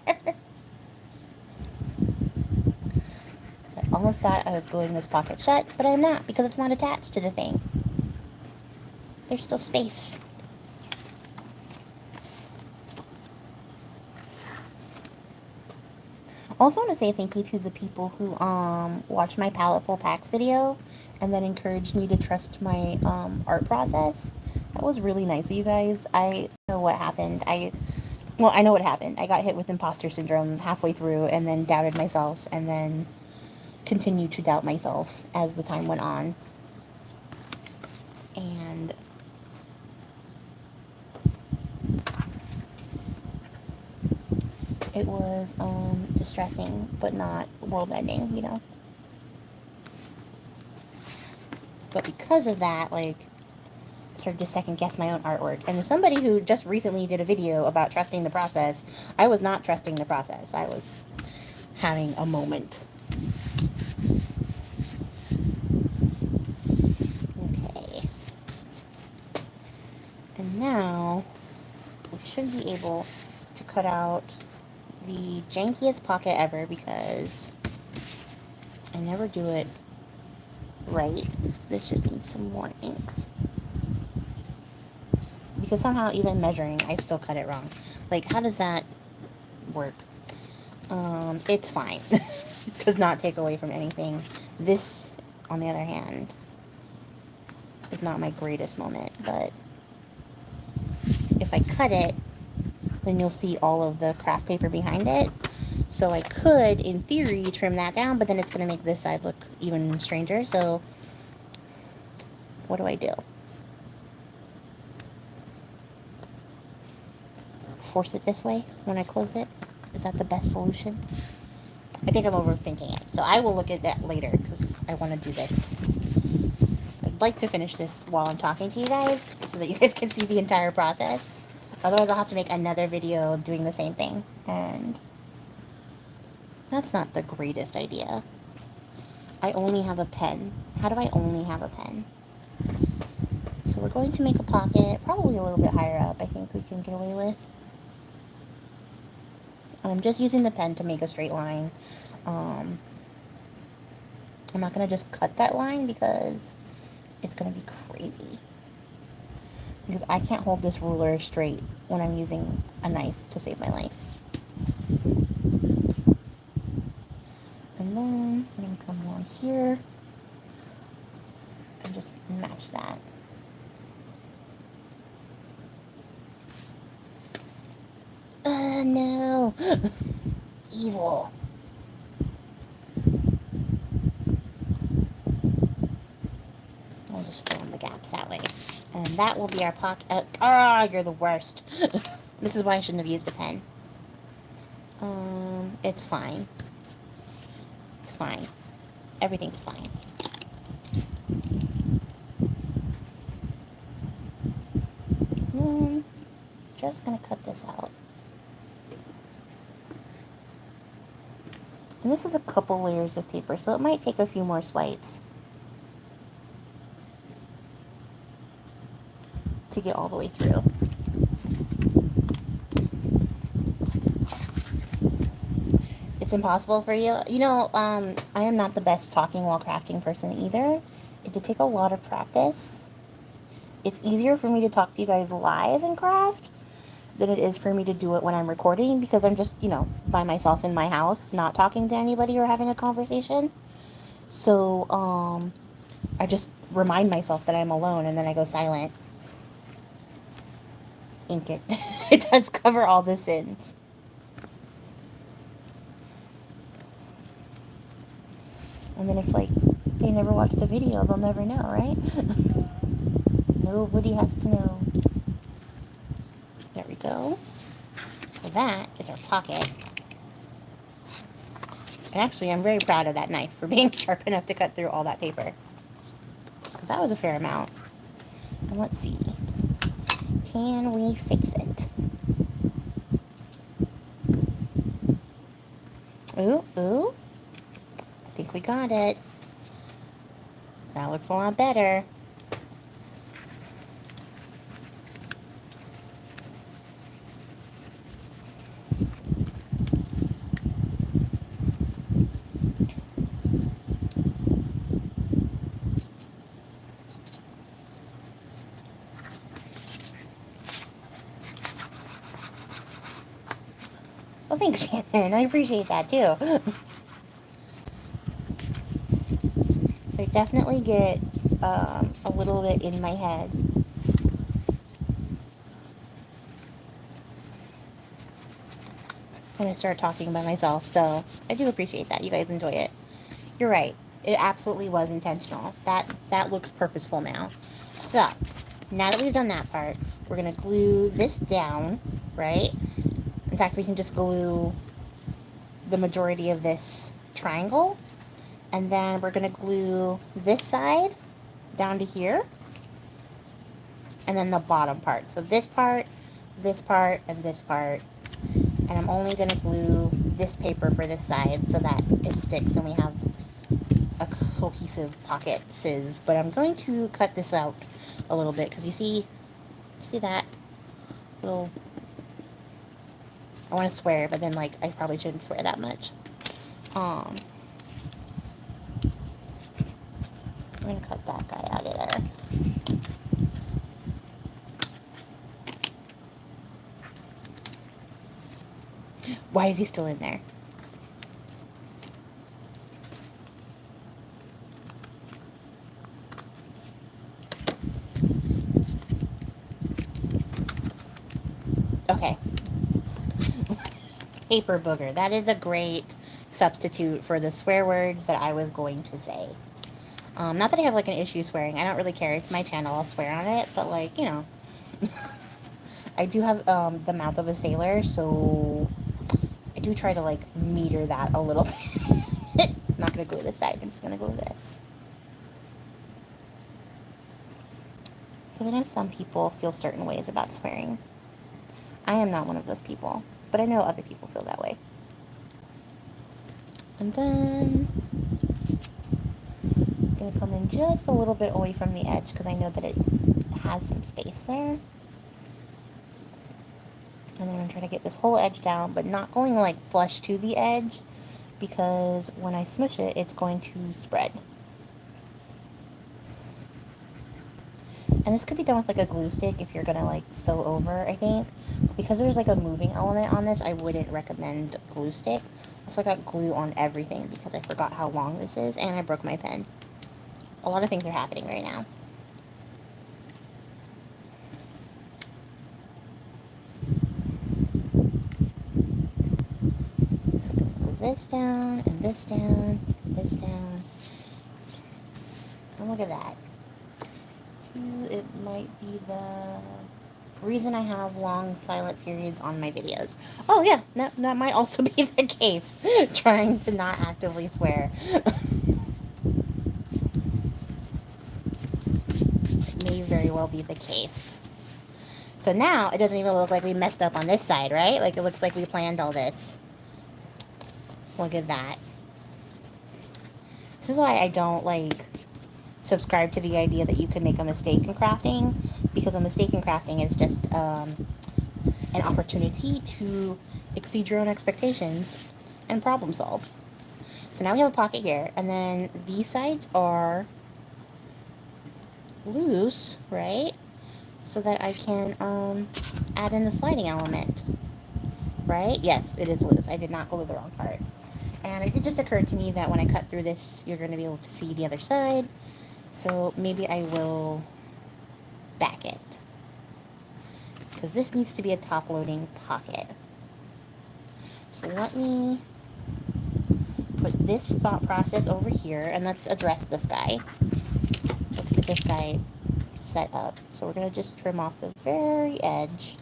I almost thought I was gluing this pocket shut, but I'm not because it's not attached to the thing. There's still space. Also want to say thank you to the people who watched my palette full packs video and then encouraged me to trust my art process. That was really nice of you guys. I know what happened. Well, I know what happened. I got hit with imposter syndrome halfway through and then doubted myself and then continued to doubt myself as the time went on. And it was distressing, but not world-ending, you know. But because of that, like, I started to second-guess my own artwork. And as somebody who just recently did a video about trusting the process, I was not trusting the process. I was having a moment. Okay. And now, we should be able to cut out the jankiest pocket ever because I never do it right. This just needs some more ink. Because somehow even measuring, I still cut it wrong. Like, how does that work? It's fine. It does not take away from anything. This, on the other hand, is not my greatest moment, but if I cut it, then you'll see all of the craft paper behind it. So I could, in theory, trim that down, but then it's going to make this side look even stranger. So what do I do? Force it this way when I close it? Is that the best solution? I think I'm overthinking it. So I will look at that later because I want to do this. I'd like to finish this while I'm talking to you guys so that you guys can see the entire process. Otherwise, I'll have to make another video doing the same thing. And that's not the greatest idea. I only have a pen. How do I only have a pen? So we're going to make a pocket, probably a little bit higher up, I think we can get away with. And I'm just using the pen to make a straight line. I'm not going to just cut that line because it's going to be crazy. Because I can't hold this ruler straight when I'm using a knife to save my life. And then I'm going to come along here and just match that. No. Evil. I'll just fill in the gaps that way. And that will be our pocket. You're the worst. This is why I shouldn't have used a pen. It's fine. It's fine. Everything's fine. Just gonna cut this out. And this is a couple layers of paper, so it might take a few more swipes to get all the way through. It's impossible for you. You know, I am not the best talking while crafting person either. It did take a lot of practice. It's easier for me to talk to you guys live and craft than it is for me to do it when I'm recording because I'm just, you know, by myself in my house, not talking to anybody or having a conversation. So, I just remind myself that I'm alone and then I go silent. Ink it. It does cover all the sins. And then if, like, they never watched the video, they'll never know, right? Nobody has to know. There we go. So that is our pocket. And actually, I'm very proud of that knife for being sharp enough to cut through all that paper. Because that was a fair amount. And let's see. Can we fix it? Ooh, ooh. I think we got it. That looks a lot better. Thanks, Shannon. I appreciate that, too. So I definitely get a little bit in my head. I'm going to start talking by myself, so I do appreciate that. You guys enjoy it. You're right. It absolutely was intentional. That looks purposeful now. So, now that we've done that part, we're going to glue this down, right? In fact, we can just glue the majority of this triangle. And then we're going to glue this side down to here. And then the bottom part. So this part, and this part. And I'm only going to glue this paper for this side so that it sticks and we have a cohesive pocket sizz. But I'm going to cut this out a little bit because you see that little... I want to swear, but then like I probably shouldn't swear that much. I'm going to cut that guy out of there. Why is he still in there? Okay. Paper booger. That is a great substitute for the swear words that I was going to say. Not that I have like an issue swearing. I don't really care. It's my channel. I'll swear on it. But like, you know. I do have the mouth of a sailor, so I do try to like meter that a little bit. I'm not going to glue this side. I'm just going to glue this. Because I know some people feel certain ways about swearing. I am not one of those people, but I know other people feel that way. And then I'm going to come in just a little bit away from the edge because I know that it has some space there. And then I'm going to try to get this whole edge down, but not going like flush to the edge because when I smush it, it's going to spread. And this could be done with like a glue stick if you're going to like sew over, I think. Because there's like a moving element on this, I wouldn't recommend glue stick. Also, I got glue on everything because I forgot how long this is, and I broke my pen. A lot of things are happening right now. So I'm going to glue this down, and this down, and this down. And look at that. It might be the reason I have long silent periods on my videos. Oh yeah, that might also be the case. Trying to not actively swear. It may very well be the case. So now, it doesn't even look like we messed up on this side, right? Like, it looks like we planned all this. Look at that. This is why I don't, like, subscribe to the idea that you can make a mistake in crafting, because a mistake in crafting is just an opportunity to exceed your own expectations and problem solve. So now we have a pocket here, and then these sides are loose, right? So that I can add in the sliding element, right? Yes, it is loose. I did not glue the wrong part. And it just occurred to me that when I cut through this, you're going to be able to see the other side. So maybe I will back it. Because this needs to be a top-loading pocket. So let me put this thought process over here, and let's address this guy. Let's get this guy set up. So we're going to just trim off the very edge.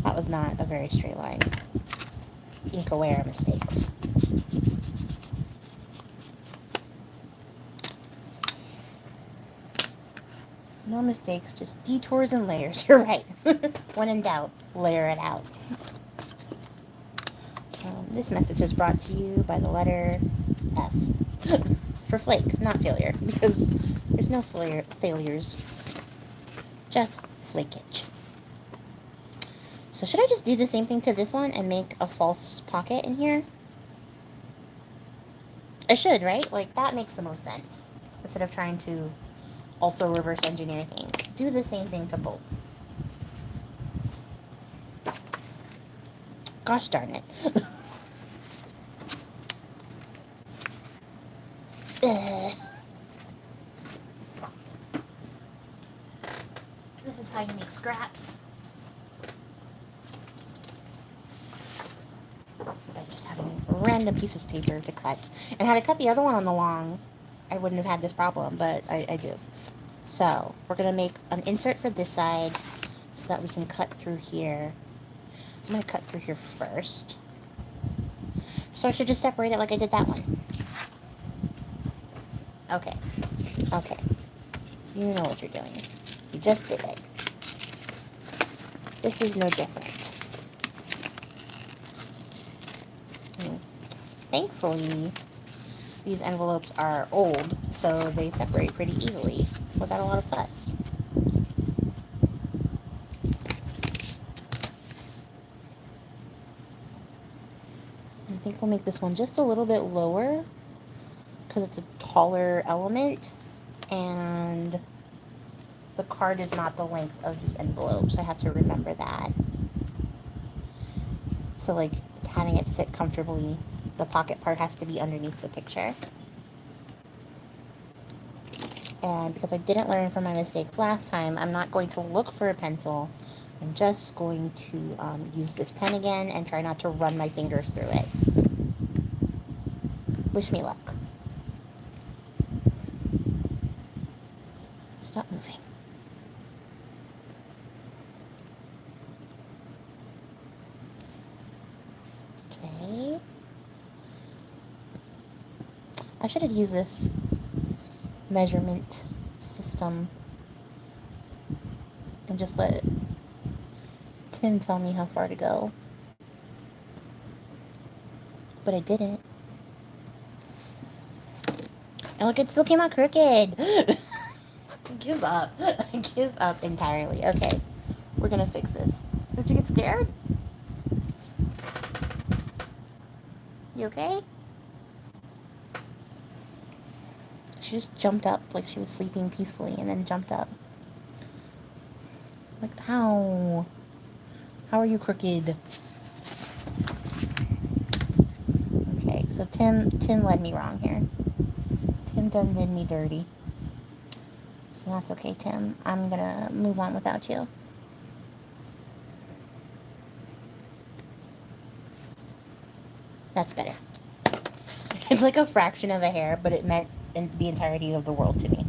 That was not a very straight line. Ink aware mistakes. No mistakes, just detours and layers. You're right. When in doubt, layer it out. This message is brought to you by the letter F. For flake, not failure, because there's no failures. Just flakage. So should I just do the same thing to this one and make a false pocket in here? I should, right? Like, that makes the most sense. Instead of trying to also reverse engineer things. Do the same thing to both. Gosh darn it. This is how you make scraps. I just have random pieces of paper to cut. And had I cut the other one on the long, I wouldn't have had this problem, but I do. So, we're going to make an insert for this side so that we can cut through here. I'm going to cut through here first. So I should just separate it like I did that one. Okay. Okay. You know what you're doing. You just did it. This is no different. Thankfully, these envelopes are old, so they separate pretty easily without a lot of fuss. I think we'll make this one just a little bit lower because it's a taller element, and the card is not the length of the envelope, so I have to remember that. So, like, having it sit comfortably, the pocket part has to be underneath the picture. And because I didn't learn from my mistakes last time, I'm not going to look for a pencil. I'm just going to use this pen again and try not to run my fingers through it. Wish me luck. Stop moving. Okay. I should have used this measurement system and just let Tim tell me how far to go. But I didn't. And look, it still came out crooked. Give up. I give up entirely. Okay, we're gonna fix this. Did you get scared? You okay? She just jumped up like she was sleeping peacefully and then jumped up. Like, how? How are you crooked? Okay, so Tim led me wrong here. Tim done did me dirty. So that's okay, Tim. I'm gonna move on without you. That's better. It's like a fraction of a hair, but it meant the entirety of the world to me.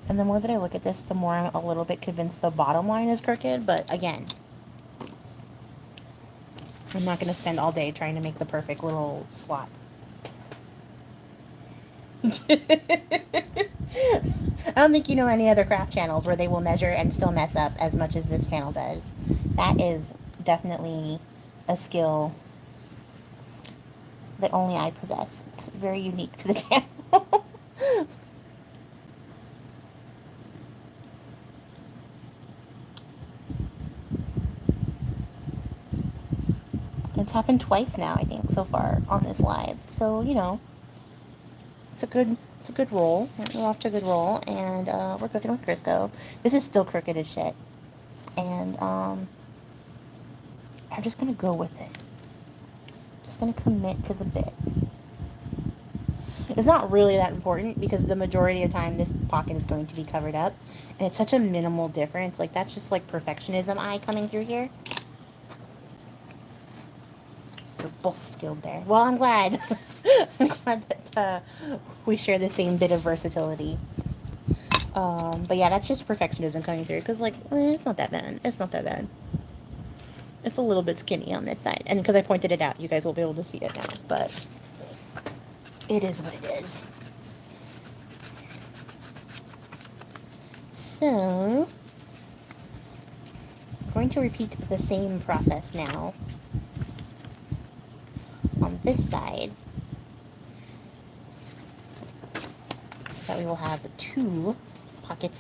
And the more that I look at this, the more I'm a little bit convinced the bottom line is crooked, but again, I'm not going to spend all day trying to make the perfect little slot. I don't think you know any other craft channels where they will measure and still mess up as much as this channel does. That is definitely a skill that only I possess. It's very unique to the channel. It's happened twice now, I think, so far on this live. So, you know, it's a good roll. We're off to a good roll, and we're cooking with Crisco. This is still crooked as shit, and I'm just gonna go with it. Just gonna commit to the bit. It's not really that important because the majority of time this pocket is going to be covered up, and it's such a minimal difference. Like, that's just like perfectionism eye coming through here. We're both skilled there. Well, I'm glad. I'm glad that we share the same bit of versatility. But yeah, that's just perfectionism coming through. Because, like, it's not that bad. It's not that bad. It's a little bit skinny on this side. And because I pointed it out, you guys will be able to see it now. But it is what it is. So, I'm going to repeat the same process now on this side, so that we will have 2 pockets.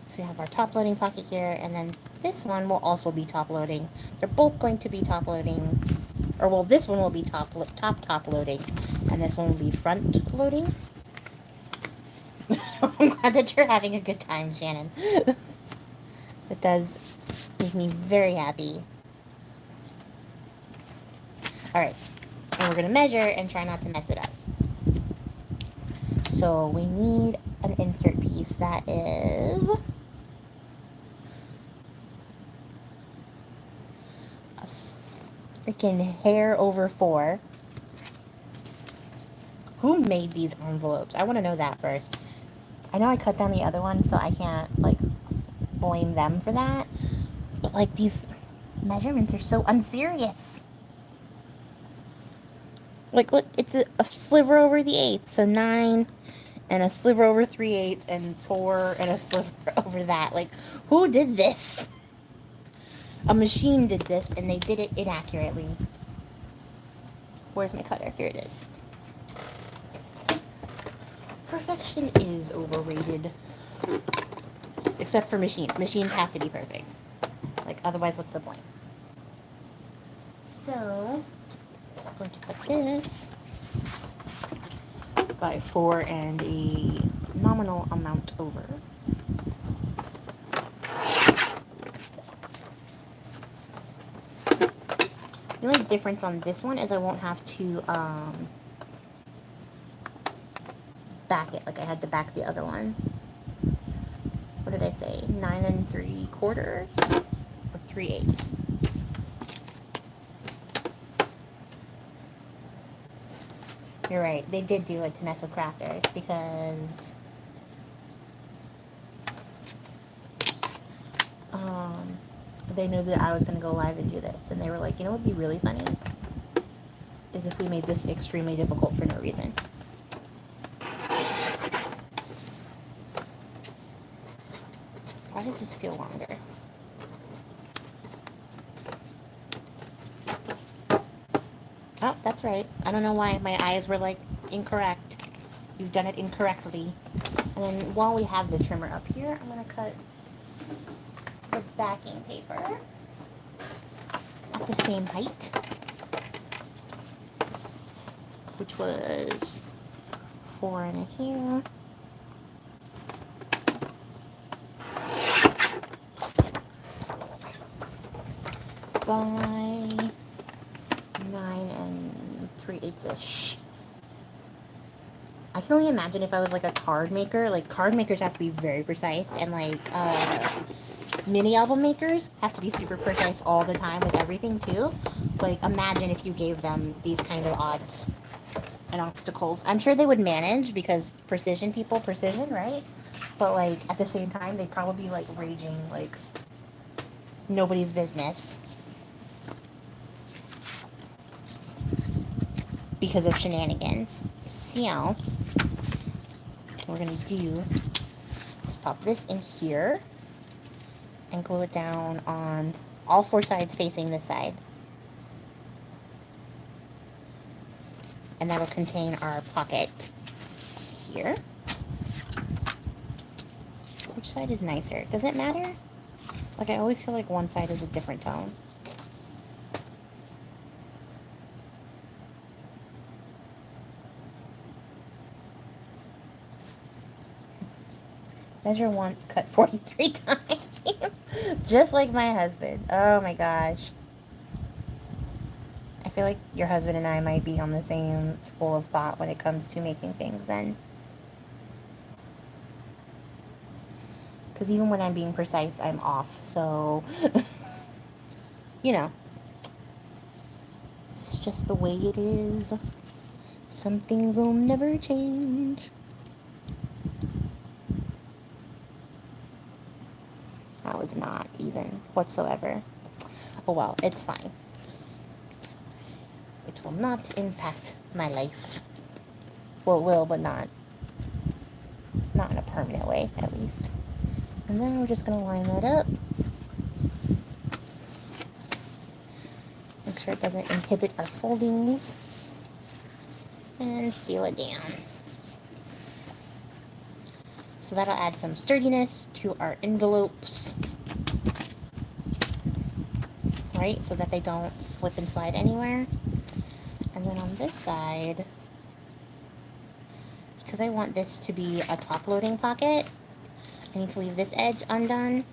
So we have our top loading pocket here, and then This one will also be top loading. They're both going to be top loading. Or, well, this one will be top loading. And this one will be front loading. I'm glad that you're having a good time, Shannon. It does make me very happy. Alright. And we're going to measure and try not to mess it up. So we need an insert piece that is a freaking hair over 4. Who made these envelopes? I want to know that first. I know I cut down the other one, so I can't, like, blame them for that. But, like, these measurements are so unserious. Like, look, it's a sliver over the 1/8, so 9, and a sliver over 3/8, and 4, and a sliver over that. Like, who did this? A machine did this, and they did it inaccurately. Where's my cutter? Here it is. Perfection is overrated. Except for machines. Machines have to be perfect. Like, otherwise, what's the point? So, I'm going to cut this by 4 and a nominal amount over. The only difference on this one is I won't have to, back it like I had to back the other one. What did I say? 9 3/4 or 3/8. You're right. They did do it to mess with crafters because they knew that I was going to go live and do this, and they were like, you know what would be really funny is if we made this extremely difficult for no reason. Why does this feel longer? Oh, that's right. I don't know why my eyes were, like, incorrect. You've done it incorrectly. And then while we have the trimmer up here, I'm going to cut the backing paper at the same height, which was 4 in here. By 9 3/8-ish. I can only imagine if I was like a card maker. Like, card makers have to be very precise, and like mini album makers have to be super precise all the time with everything too. Like, imagine if you gave them these kind of odds and obstacles. I'm sure they would manage because precision people, precision, right? But like at the same time, they'd probably be like raging like nobody's business because of shenanigans. So, what we're going to do is pop this in here and glue it down on all 4 sides facing this side. And that'll contain our pocket here. Which side is nicer? Does it matter? Like, I always feel like one side is a different tone. Measure once, cut 43 times. Just like my husband. Oh my gosh. I feel like your husband and I might be on the same school of thought when it comes to making things then. Because even when I'm being precise, I'm off. So, you know. It's just the way it is. Some things will never change. That was not even whatsoever. Oh well, it's fine. It will not impact my life. Well, it will, but not in a permanent way, at least. And then we're just going to line that up. Make sure it doesn't inhibit our foldings. And seal it down. So that'll add some sturdiness to our envelopes. right? So that they don't slip and slide anywhere. And then on this side, because I want this to be a top loading pocket, I need to leave this edge undone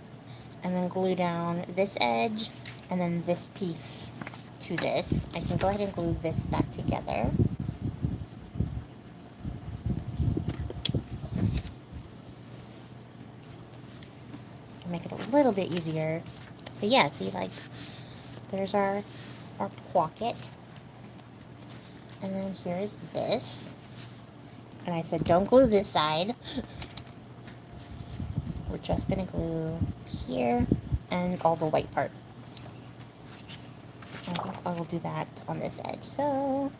and then glue down this edge and then this piece to this. I can go ahead and glue this back together. Make it a little bit easier. But yeah, see, like, there's our pocket. And then here's this. And I said, don't glue this side. We're just going to glue here and all the white part. I think I will do that on this edge. So,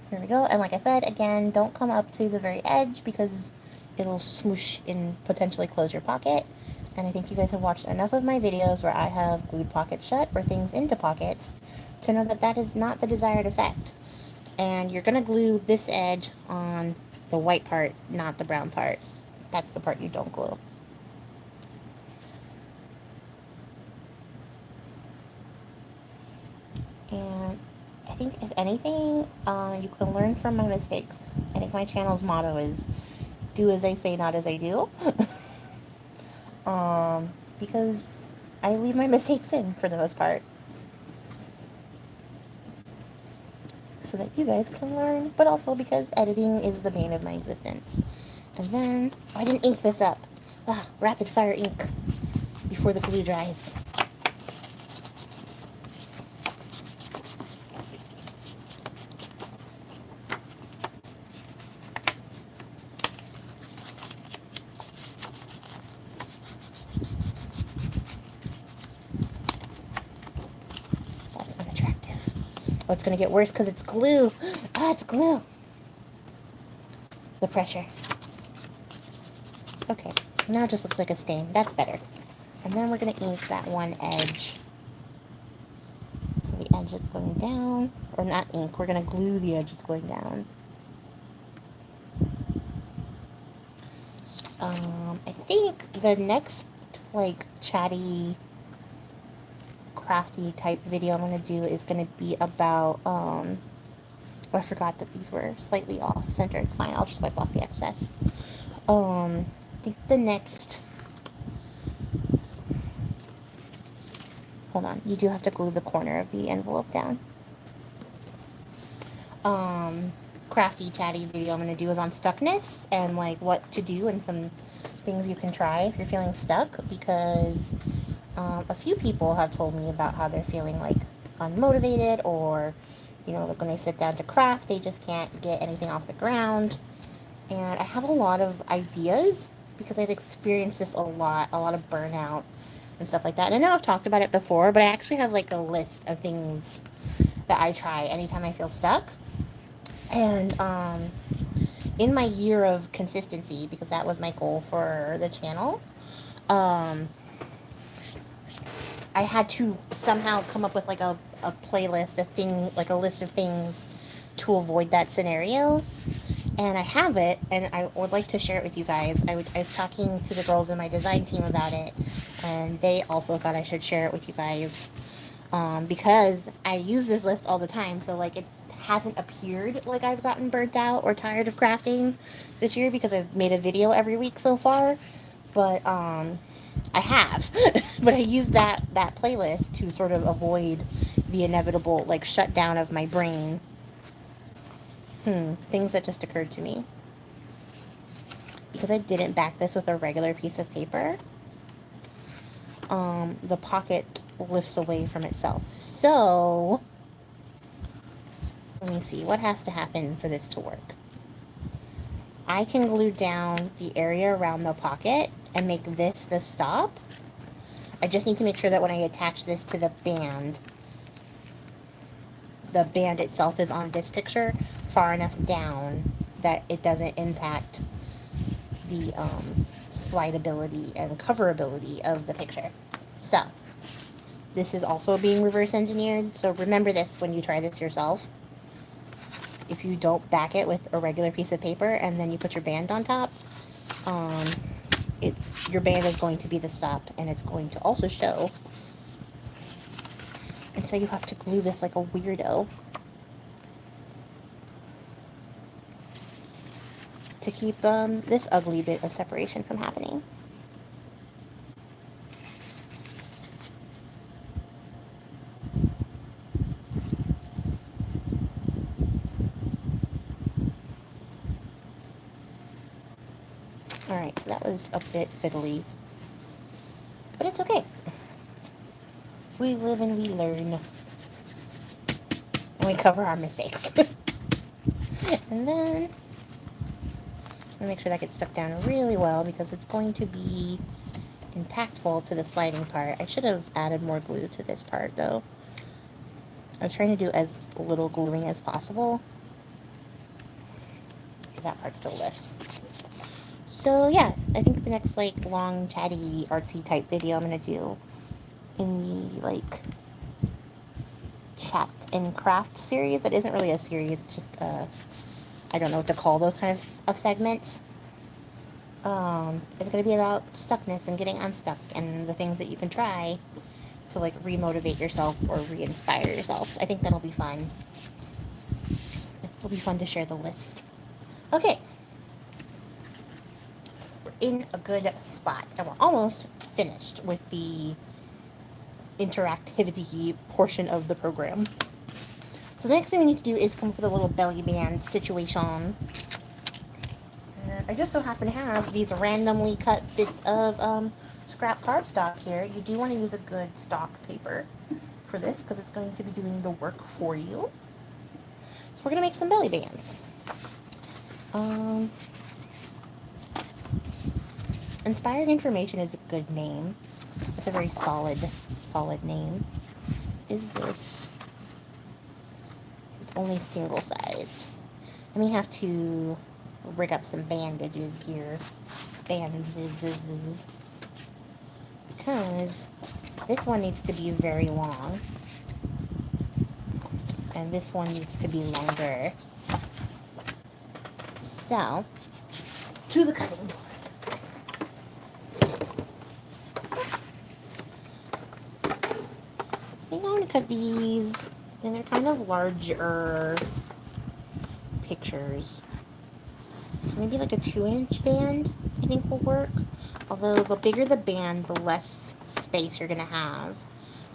here we go. And like I said, again, don't come up to the very edge because it'll smoosh and potentially close your pocket. And I think you guys have watched enough of my videos where I have glued pockets shut or things into pockets to know that that is not the desired effect. And you're going to glue this edge on the white part, not the brown part. That's the part you don't glue. And I think, if anything, you can learn from my mistakes. I think my channel's motto is, do as I say, not as I do. Because I leave my mistakes in for the most part. So that you guys can learn, but also because editing is the bane of my existence. And then, I didn't ink this up. Rapid fire ink before the glue dries. Oh, it's going to get worse because it's glue. It's glue. The pressure. Okay, now it just looks like a stain. That's better. And then we're going to ink that one edge. So the edge that's going down, or not ink, we're going to glue the edge that's going down. I think the next, like, chatty, crafty type video I'm going to do is going to be about, oh, I forgot that these were slightly off center. It's fine. I'll just wipe off the excess. I think the next, hold on, you do have to glue the corner of the envelope down. Crafty, chatty video I'm going to do is on stuckness and, like, what to do and some things you can try if you're feeling stuck, because a few people have told me about how they're feeling, like, unmotivated, or, you know, like when they sit down to craft, they just can't get anything off the ground. And I have a lot of ideas because I've experienced this a lot of burnout and stuff like that. And I know I've talked about it before, but I actually have, like, a list of things that I try anytime I feel stuck. And in my year of consistency, because that was my goal for the channel, I had to somehow come up with, like, a playlist, like a list of things to avoid that scenario. And I have it, and I would like to share it with you guys. I was talking to the girls in my design team about it, and they also thought I should share it with you guys. Because I use this list all the time, so, like, it hasn't appeared like I've gotten burnt out or tired of crafting this year because I've made a video every week so far. But, I have. But I use that playlist to sort of avoid the inevitable, like, shutdown of my brain. Things that just occurred to me. Because I didn't back this with a regular piece of paper, the pocket lifts away from itself. So, let me see. What has to happen for this to work? I can glue down the area around the pocket and make this the stop. I just need to make sure that when I attach this to the band itself is on this picture far enough down that it doesn't impact the slideability and coverability of the picture. So, this is also being reverse engineered, so remember this when you try this yourself. If you don't back it with a regular piece of paper and then you put your band on top, your band is going to be the stop, and it's going to also show And so you have to glue this like a weirdo to keep this ugly bit of separation from happening. Alright, so that was a bit fiddly. But it's okay. We live and we learn. And we cover our mistakes. And then, I'm going to make sure that gets stuck down really well because it's going to be impactful to the sliding part. I should have added more glue to this part though. I was trying to do as little gluing as possible. That part still lifts. So yeah, I think the next like long, chatty, artsy type video I'm gonna do in the like chat and craft series. It isn't really a series, it's just I don't know what to call those kind of segments. It's gonna be about stuckness and getting unstuck and the things that you can try to like re-motivate yourself or re-inspire yourself. I think that'll be fun. It'll be fun to share the list. Okay. We're in a good spot and we're almost finished with the interactivity portion of the program. So the next thing we need to do is come up with a little belly band situation. I just so happen to have these randomly cut bits of scrap cardstock here. You do want to use a good stock paper for this because it's going to be doing the work for you. So we're going to make some belly bands. Inspired Information is a good name. It's a very solid name. Is this? It's only single sized. I may have to rig up some bandages here. Because this one needs to be very long. And this one needs to be longer. So, to the cutting board. I think I want to cut these, and they're kind of larger pictures. So maybe like a 2-inch band, I think will work. Although the bigger the band, the less space you're going to have.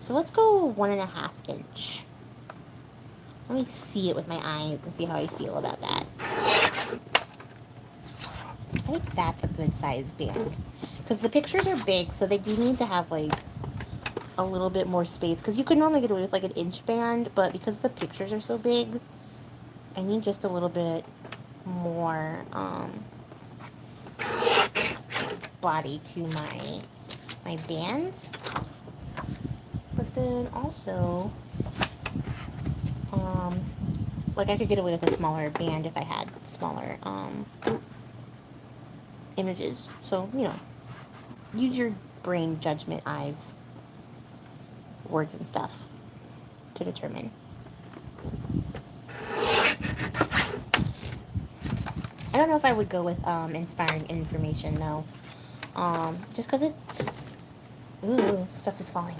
So let's go 1.5 inch. Let me see it with my eyes and see how I feel about that. I think that's a good size band. Because the pictures are big, so they do need to have like a little bit more space. Because you could normally get away with like an inch band, but because the pictures are so big, I need just a little bit more body to my bands. But then also, like I could get away with a smaller band if I had smaller images. So, you know, use your brain, judgment, eyes, words and stuff to determine. I don't know if I would go with Inspiring Information though. Just because it's... Ooh, stuff is falling.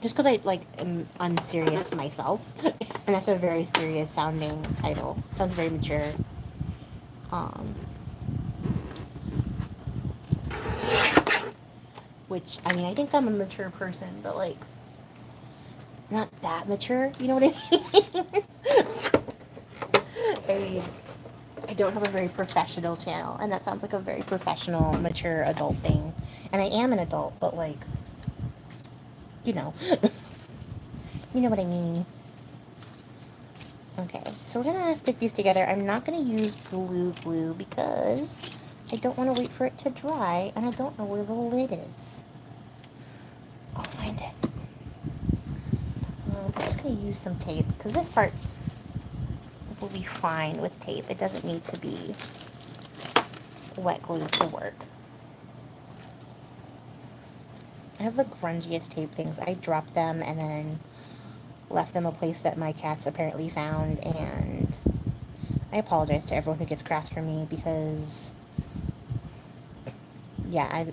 Just because I, like, am unserious myself. And that's a very serious sounding title. Sounds very mature. Which, I mean, I think I'm a mature person, but, like, not that mature, you know what I mean? I don't have a very professional channel, and that sounds like a very professional, mature adult thing. And I am an adult, but, like, you know. You know what I mean. Okay, so we're going to stick these together. I'm not going to use glue because I don't want to wait for it to dry, and I don't know where the lid is. I'll find it. I'm just going to use some tape, because this part will be fine with tape. It doesn't need to be wet glue to work. I have the grungiest tape things. I dropped them and then left them a place that my cats apparently found, and I apologize to everyone who gets crafts from me because, yeah,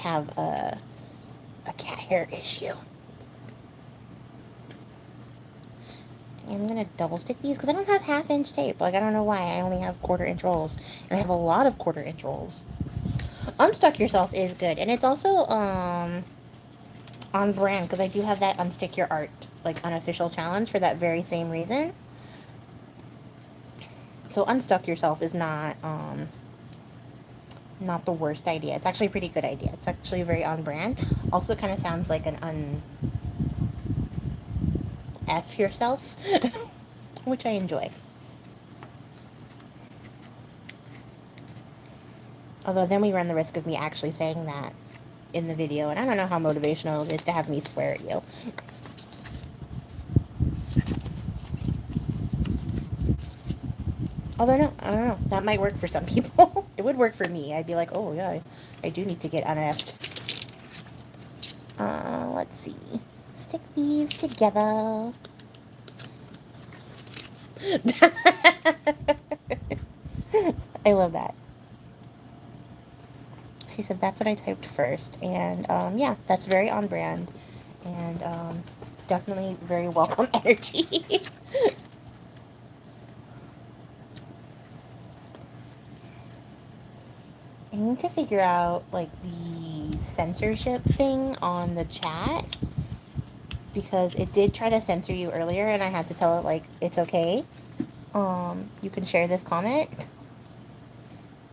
have a cat hair issue. And I'm going to double stick these because I don't have 1/2 inch tape. Like, I don't know why. I only have 1/4 inch rolls. And I have a lot of 1/4 inch rolls. Unstuck Yourself is good. And it's also on brand because I do have that Unstick Your Art, like, unofficial challenge for that very same reason. So Unstuck Yourself is not the worst idea. It's actually a pretty good idea. It's actually very on brand. Also kind of sounds like an F yourself, which I enjoy. Although then we run the risk of me actually saying that in the video, and I don't know how motivational it is to have me swear at you. Although, no, I don't know. That might work for some people. It would work for me. I'd be like, oh, yeah, I do need to get uneffed. Let's see. Stick these together. I love that. She said that's what I typed first. And, yeah, that's very on brand. And, definitely very welcome energy. I need to figure out, like, the censorship thing on the chat, because it did try to censor you earlier, and I had to tell it, like, it's okay. You can share this comment,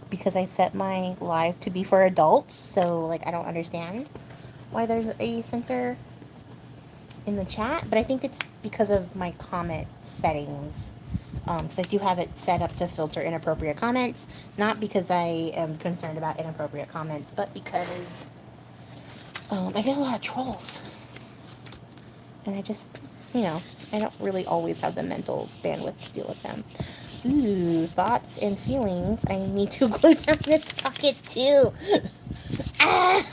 because I set my live to be for adults, so, like, I don't understand why there's a censor in the chat, but I think it's because of my comment settings. Because I do have it set up to filter inappropriate comments. Not because I am concerned about inappropriate comments, but because I get a lot of trolls. And I just, you know, I don't really always have the mental bandwidth to deal with them. Ooh, thoughts and feelings. I need to glue down this pocket too. Ah!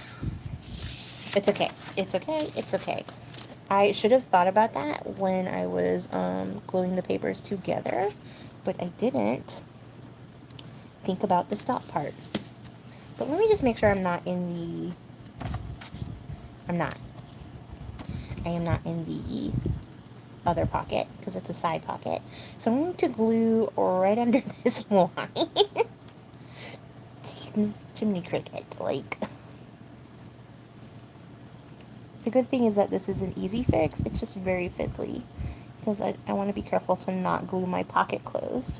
It's okay. It's okay. It's okay. I should have thought about that when I was gluing the papers together, but I didn't think about the stop part. But let me just make sure I'm not in the... I'm not. I am not in the other pocket, because it's a side pocket. So I'm going to glue right under this line. Chimney cricket, like... The good thing is that this is an easy fix. It's just very fiddly, because I want to be careful to not glue my pocket closed.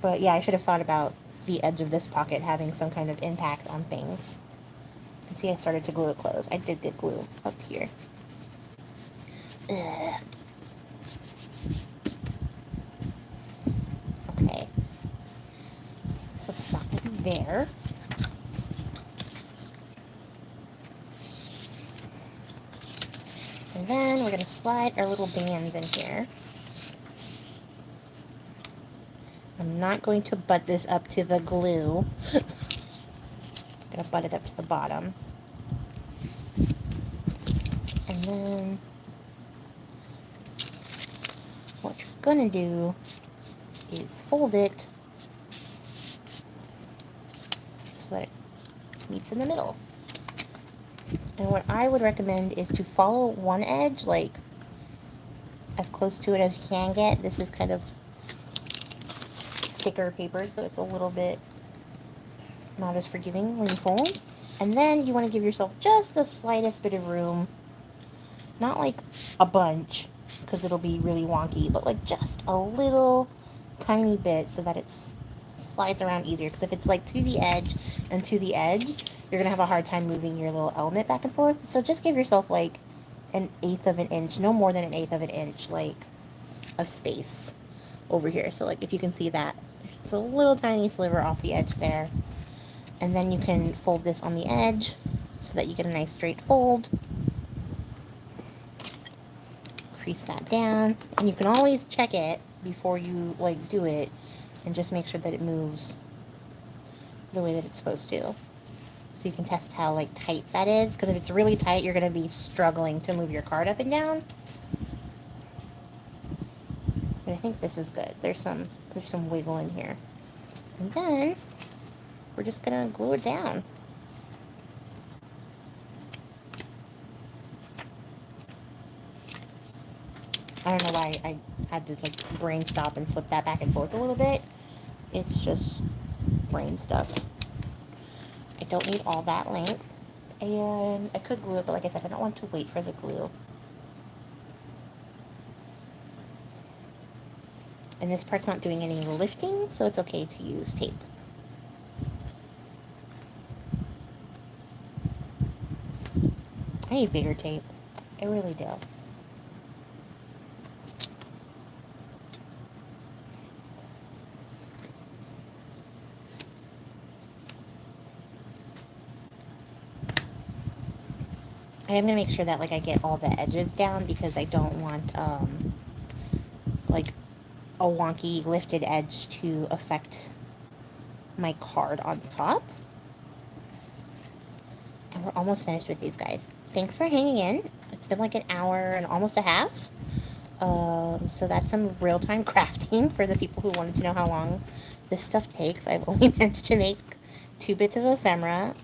But yeah, I should have thought about the edge of this pocket having some kind of impact on things. And see, I started to glue it closed. I did get glue up here. Ugh. Okay. So the stop will be there. And then we're going to slide our little bands in here. I'm not going to butt this up to the glue. I'm going to butt it up to the bottom. And then what you're going to do is fold it so that it meets in the middle. And what I would recommend is to follow one edge, like, as close to it as you can get. This is kind of thicker paper, so it's a little bit not as forgiving when you fold. And then you want to give yourself just the slightest bit of room. Not like a bunch, because it'll be really wonky, but like just a little tiny bit so that it slides around easier. Because if it's like to the edge and to the edge, you're going to have a hard time moving your little element back and forth. So just give yourself like 1/8 of an inch, no more than 1/8 of an inch, like, of space over here. So like if you can see that, it's a little tiny sliver off the edge there. And then you can fold this on the edge so that you get a nice straight fold. Crease that down. And you can always check it before you like do it and just make sure that it moves the way that it's supposed to. So you can test how like tight that is, because if it's really tight, you're going to be struggling to move your card up and down. But I think this is good. There's some wiggle in here. And then we're we're just gonna glue it down. I don't know why I had to like brain stop and flip that back and forth a little bit. It's just brain stuff. I don't need all that length. And I could glue it, but like I said, I don't want to wait for the glue. And this part's not doing any lifting, so it's okay to use tape. I need bigger tape. I really do. I am going to make sure that like I get all the edges down because I don't want like a wonky lifted edge to affect my card on top. And we're almost finished with these guys. Thanks for hanging in. It's been like an hour and almost a half. So that's some real-time crafting for the people who wanted to know how long this stuff takes. I've only managed to make 2 bits of ephemera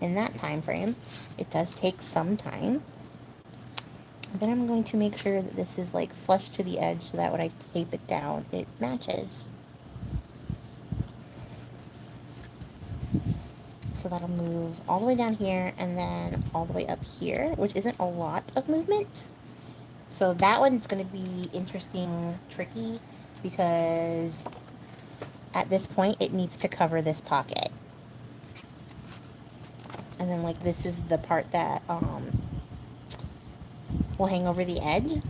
in that time frame. It does take some time. Then I'm going to make sure that this is like flush to the edge so that when I tape it down, it matches. So that'll move all the way down here and then all the way up here, which isn't a lot of movement. So that one's going to be interesting, tricky, because at this point it needs to cover this pocket. And then like this is the part that will hang over the edge.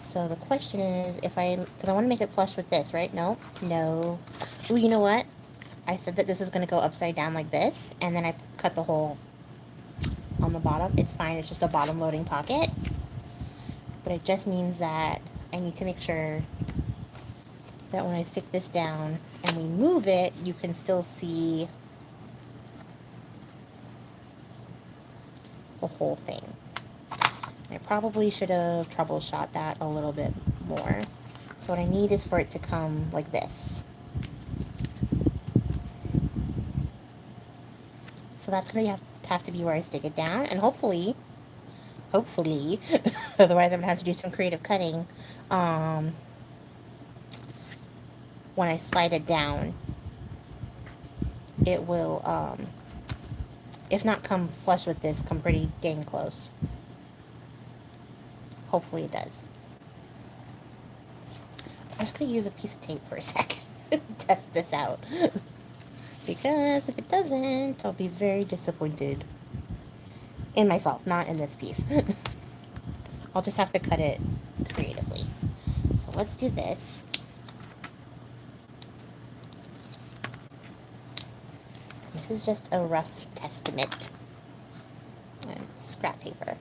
So the question is if because I want to make it flush with this, right? No. Ooh, you know what? I said that this is going to go upside down like this, and then I cut the hole on the bottom. It's fine, it's just a bottom loading pocket. But it just means that I need to make sure that when I stick this down and we move it, you can still see the whole thing. I probably should have troubleshot that a little bit more. So what I need is for it to come like this. So that's going to have to be where I stick it down, and hopefully, otherwise I'm going to have to do some creative cutting, when I slide it down, it will, if not come flush with this, come pretty dang close. Hopefully it does. I'm just going to use a piece of tape for a second to test this out. Because if it doesn't, I'll be very disappointed in myself, not in this piece. I'll just have to cut it creatively. So let's do this. This is just a rough testament. And scrap paper.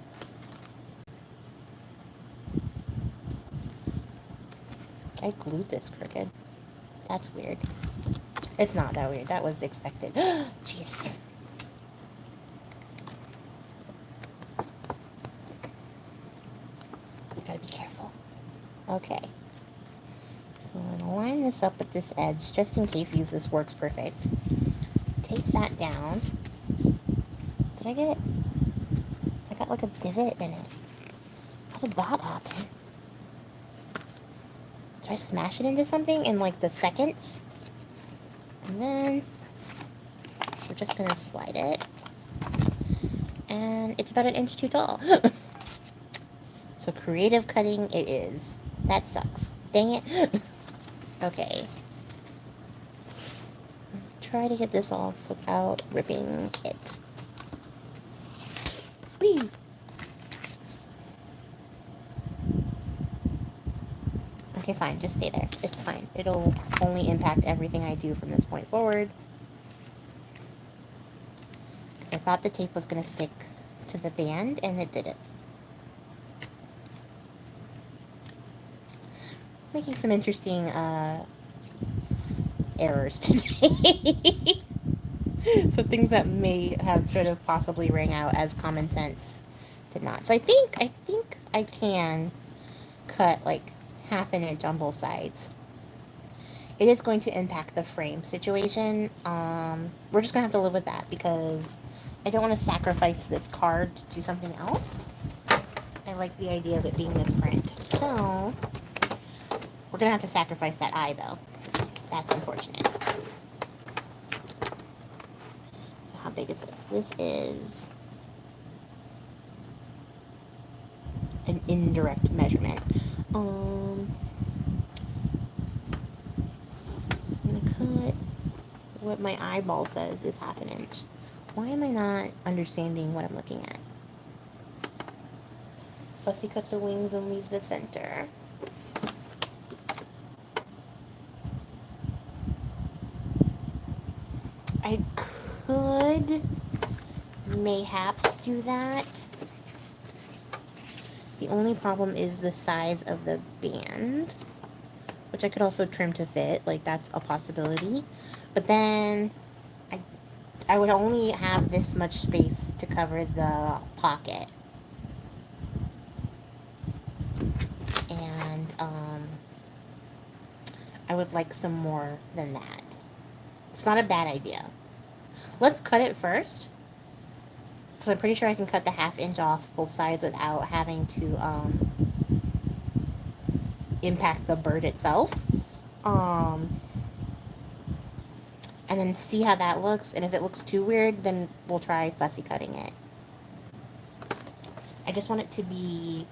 I glued this crooked. That's weird. It's not that weird. That was expected. Jeez. Gotta be careful. Okay. So I'm going to line this up at this edge, just in case this works perfect. Tape that down. Did I get... I got like a divot in it. How did that happen? Did I smash it into something in like the seconds? And then we're just going to slide it. And it's about 1 inch too tall. So creative cutting it is. That sucks. Dang it. Okay. Try to get this off without ripping it. Whee! Okay, fine. Just stay there. It's fine. It'll only impact everything I do from this point forward. I thought the tape was going to stick to the band, and it didn't. Making some interesting errors today. So things that may have should have possibly rang out as common sense did not. So I think I can cut like 1/2 inch on both sides. it is going to impact the frame situation. We're just going to have to live with that because I don't want to sacrifice this card to do something else. I like the idea of it being this print. So, we're going to have to sacrifice that eye, though. That's unfortunate. So, how big is this? This is an indirect measurement. So I'm going to cut what my eyeball says is 1/2 inch. Why am I not understanding what I'm looking at? Fussy cut the wings and leave the center. I could mayhaps do that. The only problem is the size of the band, which I could also trim to fit, like that's a possibility. But then I would only have this much space to cover the pocket. And I would like some more than that. It's not a bad idea. Let's cut it first. Because I'm pretty sure I can cut the 1/2 inch off both sides without having to impact the bird itself. And then see how that looks. And if it looks too weird, then we'll try fussy cutting it. I just want it to be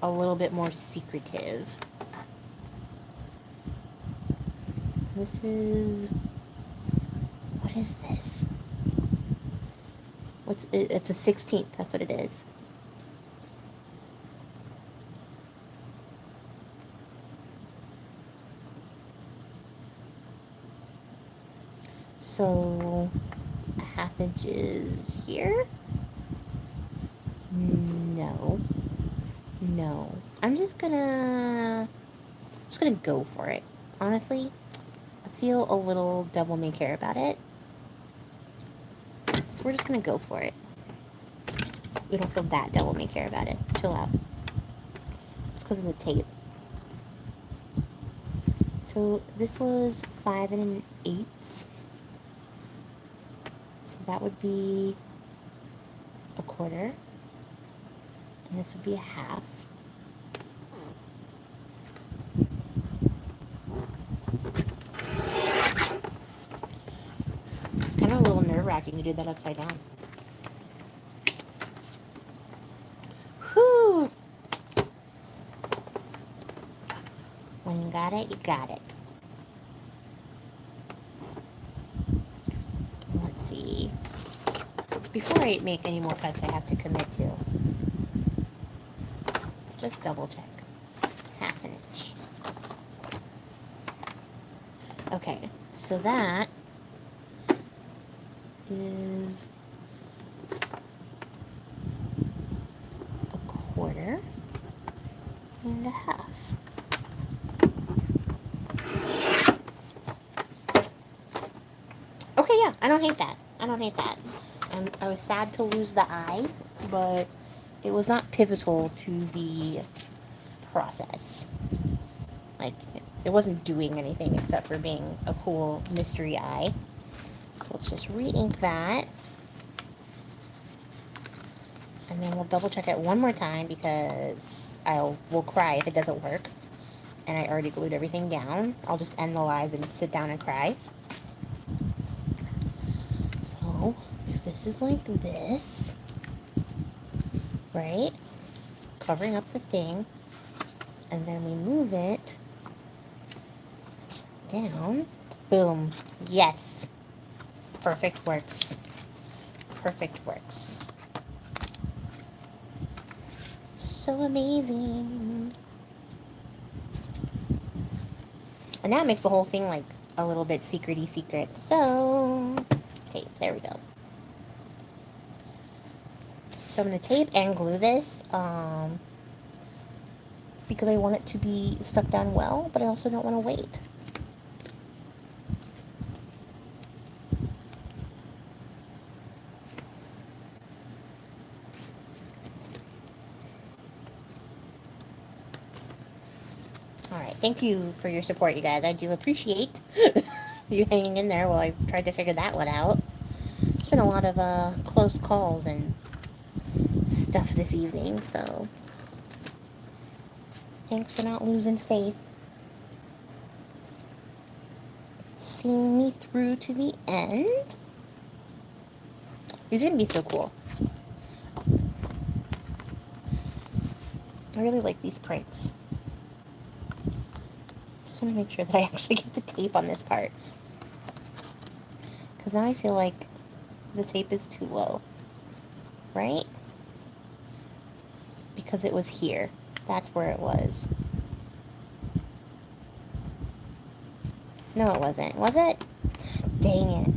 a little bit more secretive. This is... What is this? It's a 16th. That's what it is. So, 1/2 inch is here? No. No. I'm just gonna go for it. Honestly, I feel a little devil may care about it. So we're just gonna go for it. We don't feel that devil may care about it. Chill out. It's because of the tape. So this was 5 1/8. So that would be 1/4. And this would be 1/2. It's kind of a little nerve-wracking to do that upside down. Whew! When you got it, you got it. Let's see. Before I make any more cuts, I have to commit to. Just double check. 1/2 inch. Okay, so that is 1/4 and 1/2. Okay, yeah, I don't hate that. I don't hate that. I was sad to lose the eye, but it was not pivotal to the process. Like, it wasn't doing anything except for being a cool mystery eye. So let's just re-ink that. And then we'll double check it one more time because we'll cry if it doesn't work. And I already glued everything down. I'll just end the live and sit down and cry. So, if this is like this, right? Covering up the thing. And then we move it down. Boom. Yes. Perfect works. Perfect works. So amazing. And now it makes the whole thing like a little bit secret-y secret. So, tape. There we go. So I'm going to tape and glue this. Because I want it to be stuck down well, but I also don't want to wait. Alright, Thank you for your support, you guys. I do appreciate you hanging in there while I tried to figure that one out. It's been a lot of close calls and stuff this evening, so thanks for not losing faith. Seeing me through to the end. These are going to be so cool. I really like these prints. Just want to make sure that I actually get the tape on this part. Because now I feel like the tape is too low. Right? Because it was here. That's where it was. No, it wasn't. Was it? Dang it.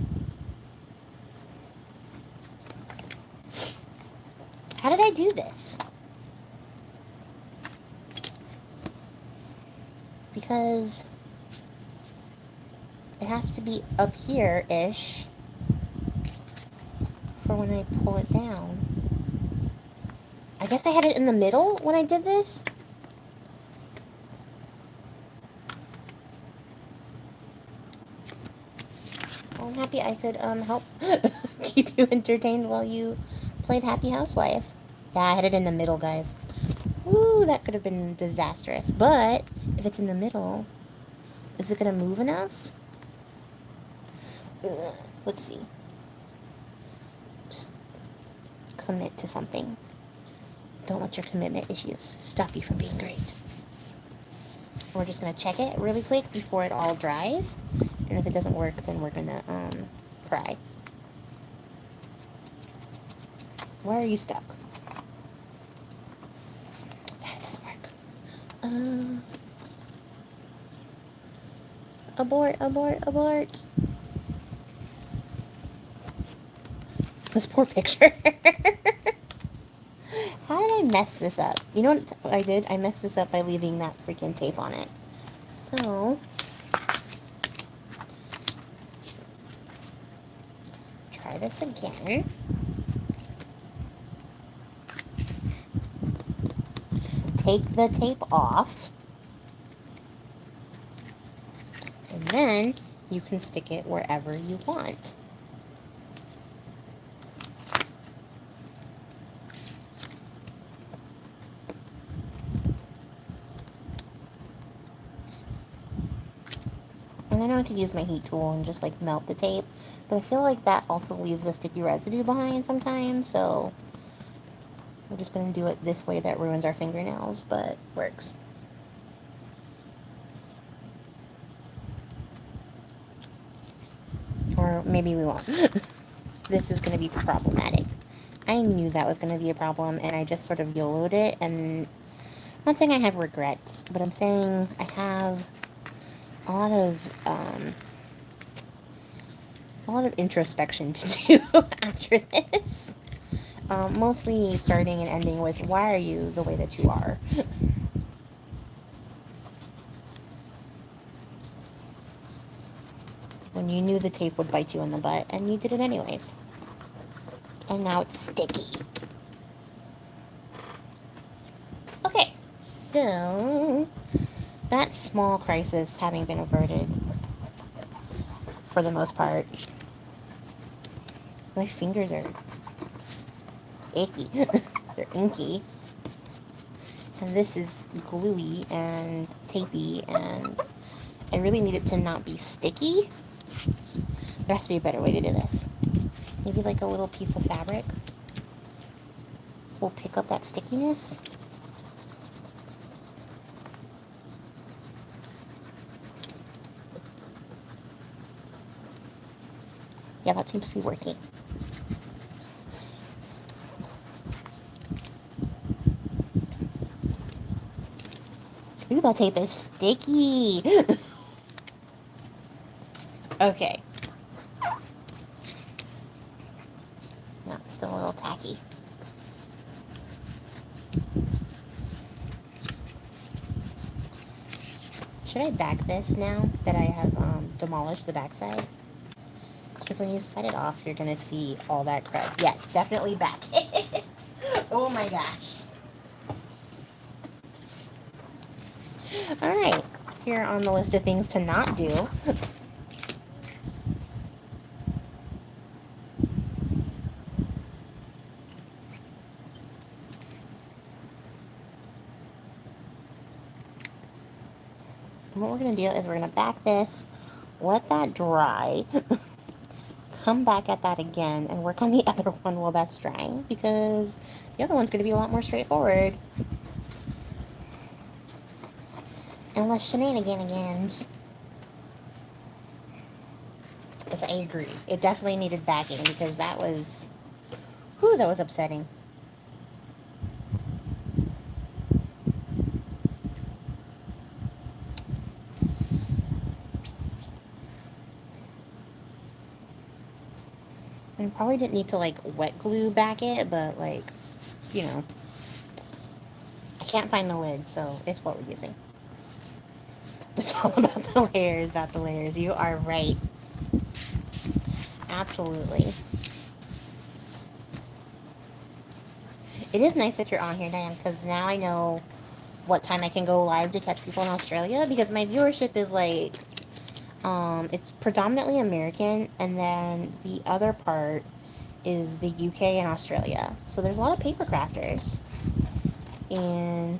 How did I do this? Because it has to be up here-ish for when I pull it down. I guess I had it in the middle when I did this. Well, I'm happy I could help keep you entertained while you played Happy Housewife. Yeah, I had it in the middle, guys. Woo, that could have been disastrous. But if it's in the middle, is it going to move enough? Let's see. Just commit to something. Don't let your commitment issues stop you from being great. We're just going to check it really quick before it all dries. And if it doesn't work, then we're going to cry. Why are you stuck? That doesn't work. Abort, abort, abort. This poor picture. How did I mess this up? You know what I did? I messed this up by leaving that freaking tape on it. So, try this again. Take the tape off. And then you can stick it wherever you want. And I know I could use my heat tool and just like melt the tape, but I feel like that also leaves a sticky residue behind sometimes, so we're just going to do it this way. That ruins our fingernails, but works. Or maybe we won't. This is going to be problematic. I knew that was going to be a problem, and I just sort of YOLO'd it, and I'm not saying I have regrets, but I'm saying I have a lot of introspection to do after this. Mostly starting and ending with, why are you the way that you are? When you knew the tape would bite you in the butt, and you did it anyways. And now it's sticky. Okay, so that small crisis having been averted, for the most part. My fingers are icky. They're inky. And this is gluey and tapey, and I really need it to not be sticky. There has to be a better way to do this. Maybe like a little piece of fabric will pick up that stickiness. Yeah, that seems to be working. Ooh, that tape is sticky. Okay. No, it's still a little tacky. Should I back this now that I have demolished the backside? Because when you slide it off, you're going to see all that crud. Yes, definitely back it. Oh my gosh. Alright, here on the list of things to not do. What we're going to do is we're going to back this, let that dry, come back at that again, and work on the other one while that's drying, because the other one's going to be a lot more straightforward. And less shenanigans. Yes, I agree. It definitely needed backing, because that was... Whew, that was upsetting. I probably didn't need to, like, wet glue back it, but, like, you know. I can't find the lid, so it's what we're using. It's all about the layers, not the layers. You are right. Absolutely. It is nice that you're on here, Diane, because now I know what time I can go live to catch people in Australia, because my viewership is, like, it's predominantly American, and then the other part is the UK and Australia. So there's a lot of paper crafters in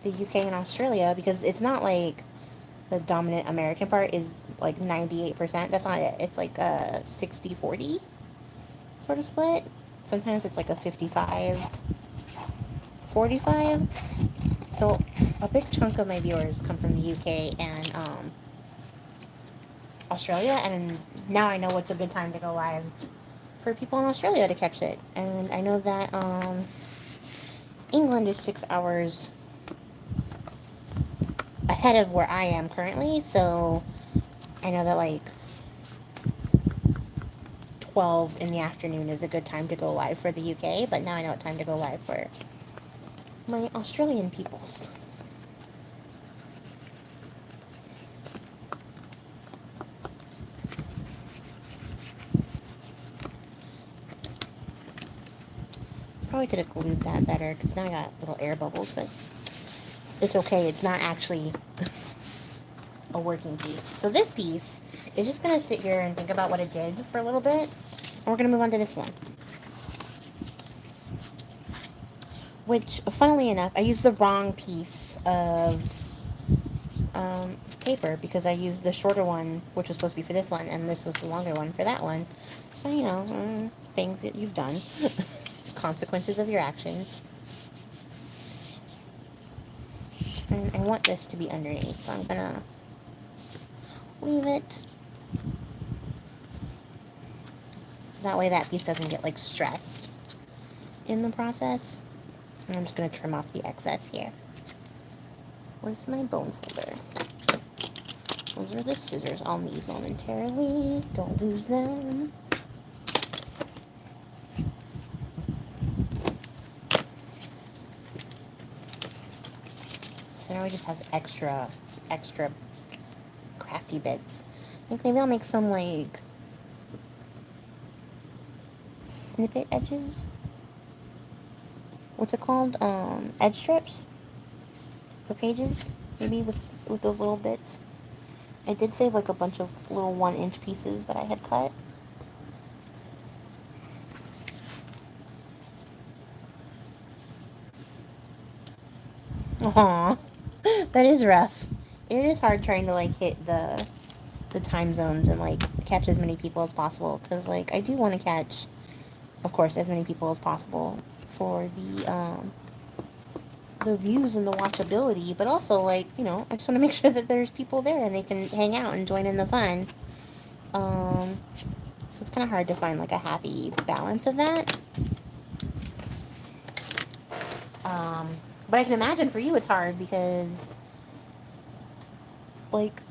the UK and Australia, because it's not like the dominant American part is like 98%. That's not it. It's like a 60-40 sort of split. Sometimes it's like a 55-45. So a big chunk of my viewers come from the UK and Australia, and now I know what's a good time to go live for people in Australia to catch it. And I know that England is 6 hours ahead of where I am currently, so I know that like 12 in the afternoon is a good time to go live for the UK, but now I know what time to go live for my Australian peoples. Probably could have glued that better, because now I got little air bubbles, but it's okay. It's not actually a working piece. So this piece is just going to sit here and think about what it did for a little bit, and we're going to move on to this one. Which, funnily enough, I used the wrong piece of paper, because I used the shorter one, which was supposed to be for this one, and this was the longer one for that one. So, you know, things that you've done. Consequences of your actions. And I want this to be underneath, so I'm gonna leave it. So that way that piece doesn't get, like, stressed in the process. And I'm just gonna trim off the excess here. Where's my bone folder? Those are the scissors I'll need momentarily. Don't lose them. So now we just have extra crafty bits. I think maybe I'll make some, like, snippet edges. What's it called? Edge strips for pages, maybe with those little bits. I did save like a bunch of little 1-inch pieces that I had cut. Aww, that is rough. It is hard trying to like hit the time zones and like catch as many people as possible, because like I do want to catch, of course, as many people as possible for the views and the watchability, but also, like, you know, I just want to make sure that there's people there and they can hang out and join in the fun. So it's kind of hard to find, like, a happy balance of that. But I can imagine for you it's hard because, like,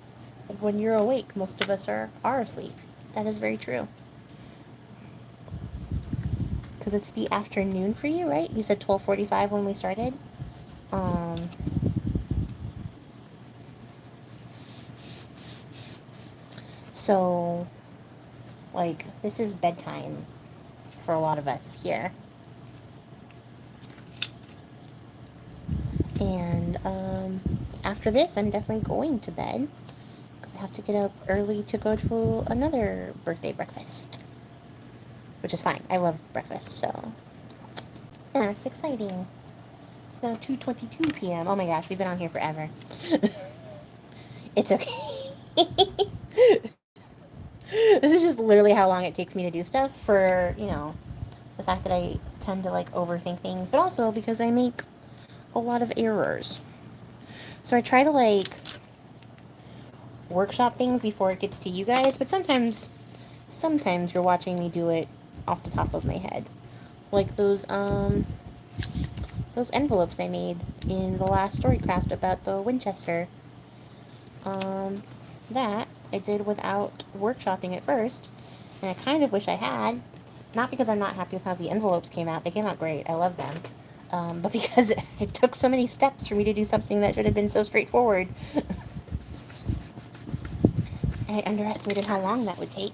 when you're awake, most of us are asleep. That is very true. Because it's the afternoon for you, right? You said 12:45 when we started. So, like, this is bedtime for a lot of us here. And, after this, I'm definitely going to bed. Because I have to get up early to go to another birthday breakfast. Which is fine. I love breakfast, so... yeah, it's exciting. It's now 2:22 p.m. Oh my gosh, we've been on here forever. It's okay. This is just literally how long it takes me to do stuff for, you know, the fact that I tend to, like, overthink things, but also because I make a lot of errors. So I try to, like, workshop things before it gets to you guys, but sometimes you're watching me do it off the top of my head. Like those envelopes I made in the last Storycraft about the Winchester. That I did without workshopping at first, and I kind of wish I had. Not because I'm not happy with how the envelopes came out. They came out great. I love them. But because it took so many steps for me to do something that should have been so straightforward. I underestimated how long that would take.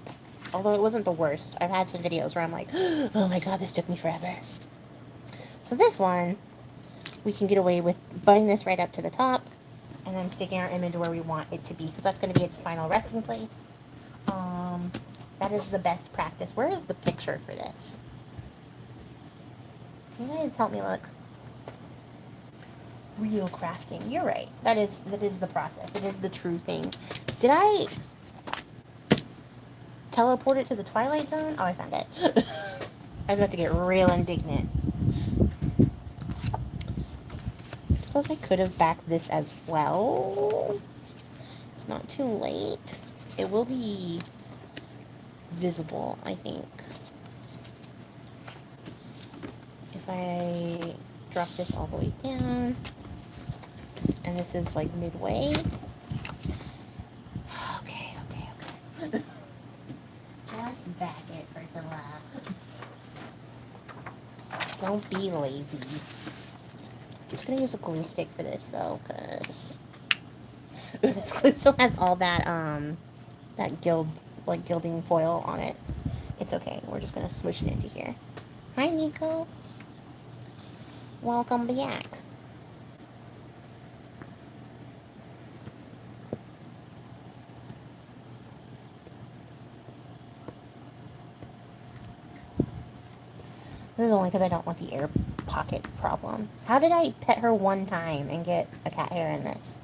Although it wasn't the worst. I've had some videos where I'm like, oh my god, this took me forever. So this one, we can get away with butting this right up to the top, and then sticking our image where we want it to be, because that's going to be its final resting place. That is the best practice. Where is the picture for this? Can you guys help me look? Real crafting. You're right. That is the process. It is the true thing. Did I teleport it to the Twilight Zone? Oh, I found it. I was about to get real indignant. I suppose I could have backed this as well. It's not too late. It will be visible, I think. If I drop this all the way down, and this is like midway. Okay. Just back it for so long. Don't be lazy. I'm just gonna use a glue stick for this though, because this glue still has all that gilding foil on it. It's okay. We're just gonna switch it into here. Hi, Nico. Welcome back. This is only because I don't want the air pocket problem. How did I pet her one time and get a cat hair in this?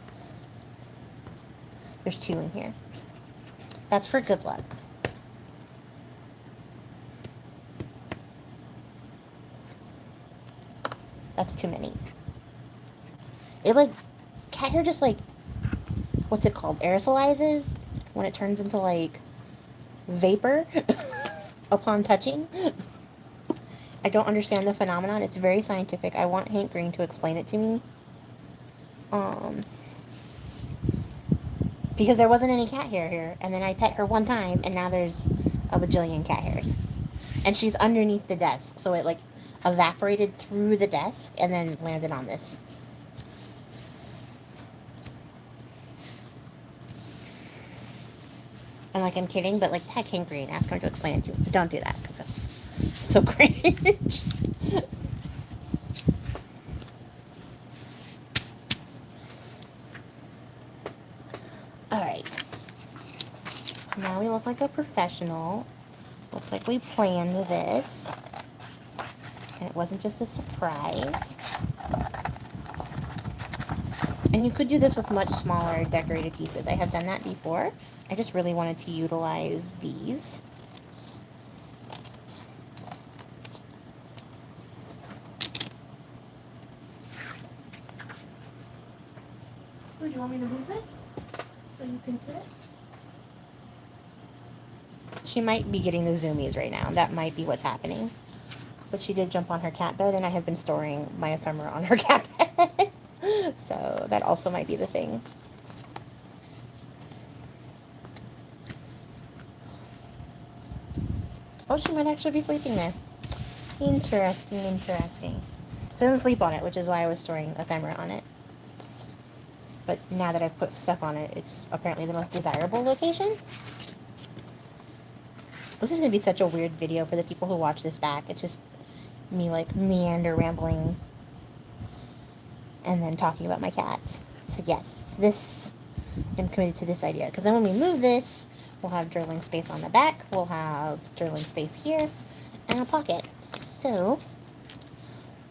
There's 2 in here. That's for good luck. That's too many. It, like, cat hair just, like, what's it called? Aerosolizes when it turns into, like, vapor upon touching. I don't understand the phenomenon. It's very scientific. I want Hank Green to explain it to me. Because there wasn't any cat hair here, and then I pet her one time, and now there's a bajillion cat hairs. And she's underneath the desk, so it, like, evaporated through the desk and then landed on this. I'm like, I'm kidding, but, like, tag Hank Green, ask him to explain it to me. Don't do that, because that's so cringe. Alright. Now we look like a professional. Looks like we planned this. And it wasn't just a surprise. And you could do this with much smaller decorated pieces. I have done that before. I just really wanted to utilize these. Do you want me to move this so you can sit? She might be getting the zoomies right now. That might be what's happening. But she did jump on her cat bed, and I have been storing my ephemera on her cat bed. So that also might be the thing. Oh, she might actually be sleeping there. Interesting, interesting. She doesn't sleep on it, which is why I was storing ephemera on it. But now that I've put stuff on it, it's apparently the most desirable location. This is going to be such a weird video for the people who watch this back. It's just me, like, rambling, and then talking about my cats. So yes, this, I'm committed to this idea. Because then when we move this, we'll have journaling space on the back, we'll have journaling space here, and a pocket. So,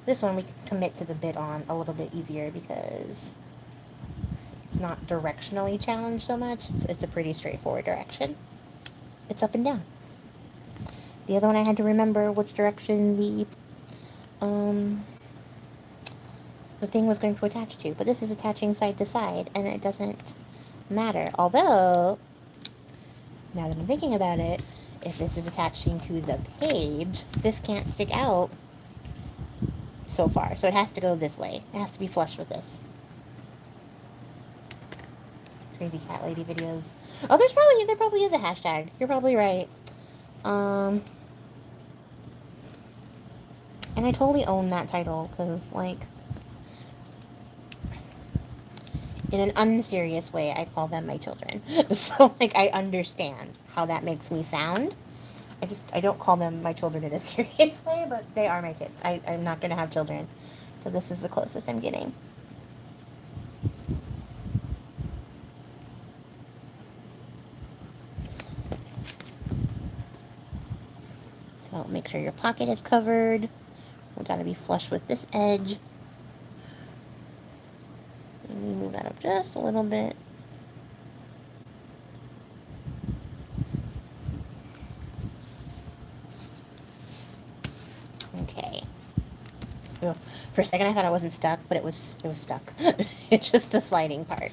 this one we can commit to the bit on a little bit easier because it's not directionally challenged so much. It's a pretty straightforward direction. It's up and down. The other one I had to remember which direction the thing was going to attach to. But this is attaching side to side, and it doesn't matter. Although, now that I'm thinking about it, if this is attaching to the page, this can't stick out so far. So it has to go this way. It has to be flush with this. Crazy cat lady videos. Oh, there probably is a hashtag. You're probably right. And I totally own that title because, like, in an unserious way, I call them my children. So, like, I understand how that makes me sound. I don't call them my children in a serious way, but they are my kids. I'm not going to have children. So this is the closest I'm getting. So make sure your pocket is covered. We've got to be flush with this edge. And we move that up just a little bit. Okay. For a second I thought I wasn't stuck, but it was stuck. It's just the sliding part.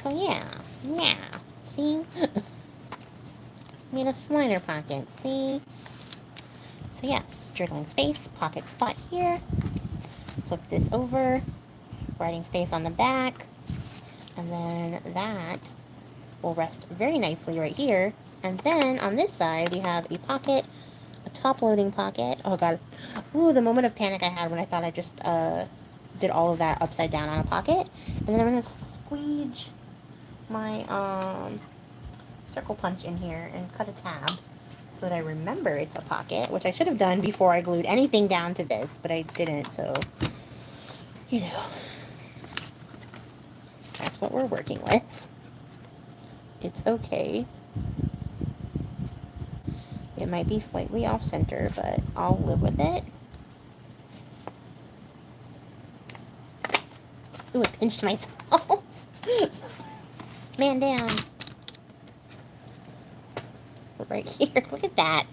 So yeah. See? Made a slider pocket, see? So yes, journaling space, pocket spot here. Flip this over, writing space on the back, and then that will rest very nicely right here. And then on this side we have a pocket, a top loading pocket. Oh god. Ooh, the moment of panic I had when I thought I just did all of that upside down on a pocket. And then I'm gonna squeege my circle punch in here and cut a tab so that I remember it's a pocket, which I should have done before I glued anything down to this, but I didn't, so you know, that's what we're working with. It's okay. It might be slightly off center, but I'll live with it. Ooh, I pinched myself. Man down. Right here. Look at that.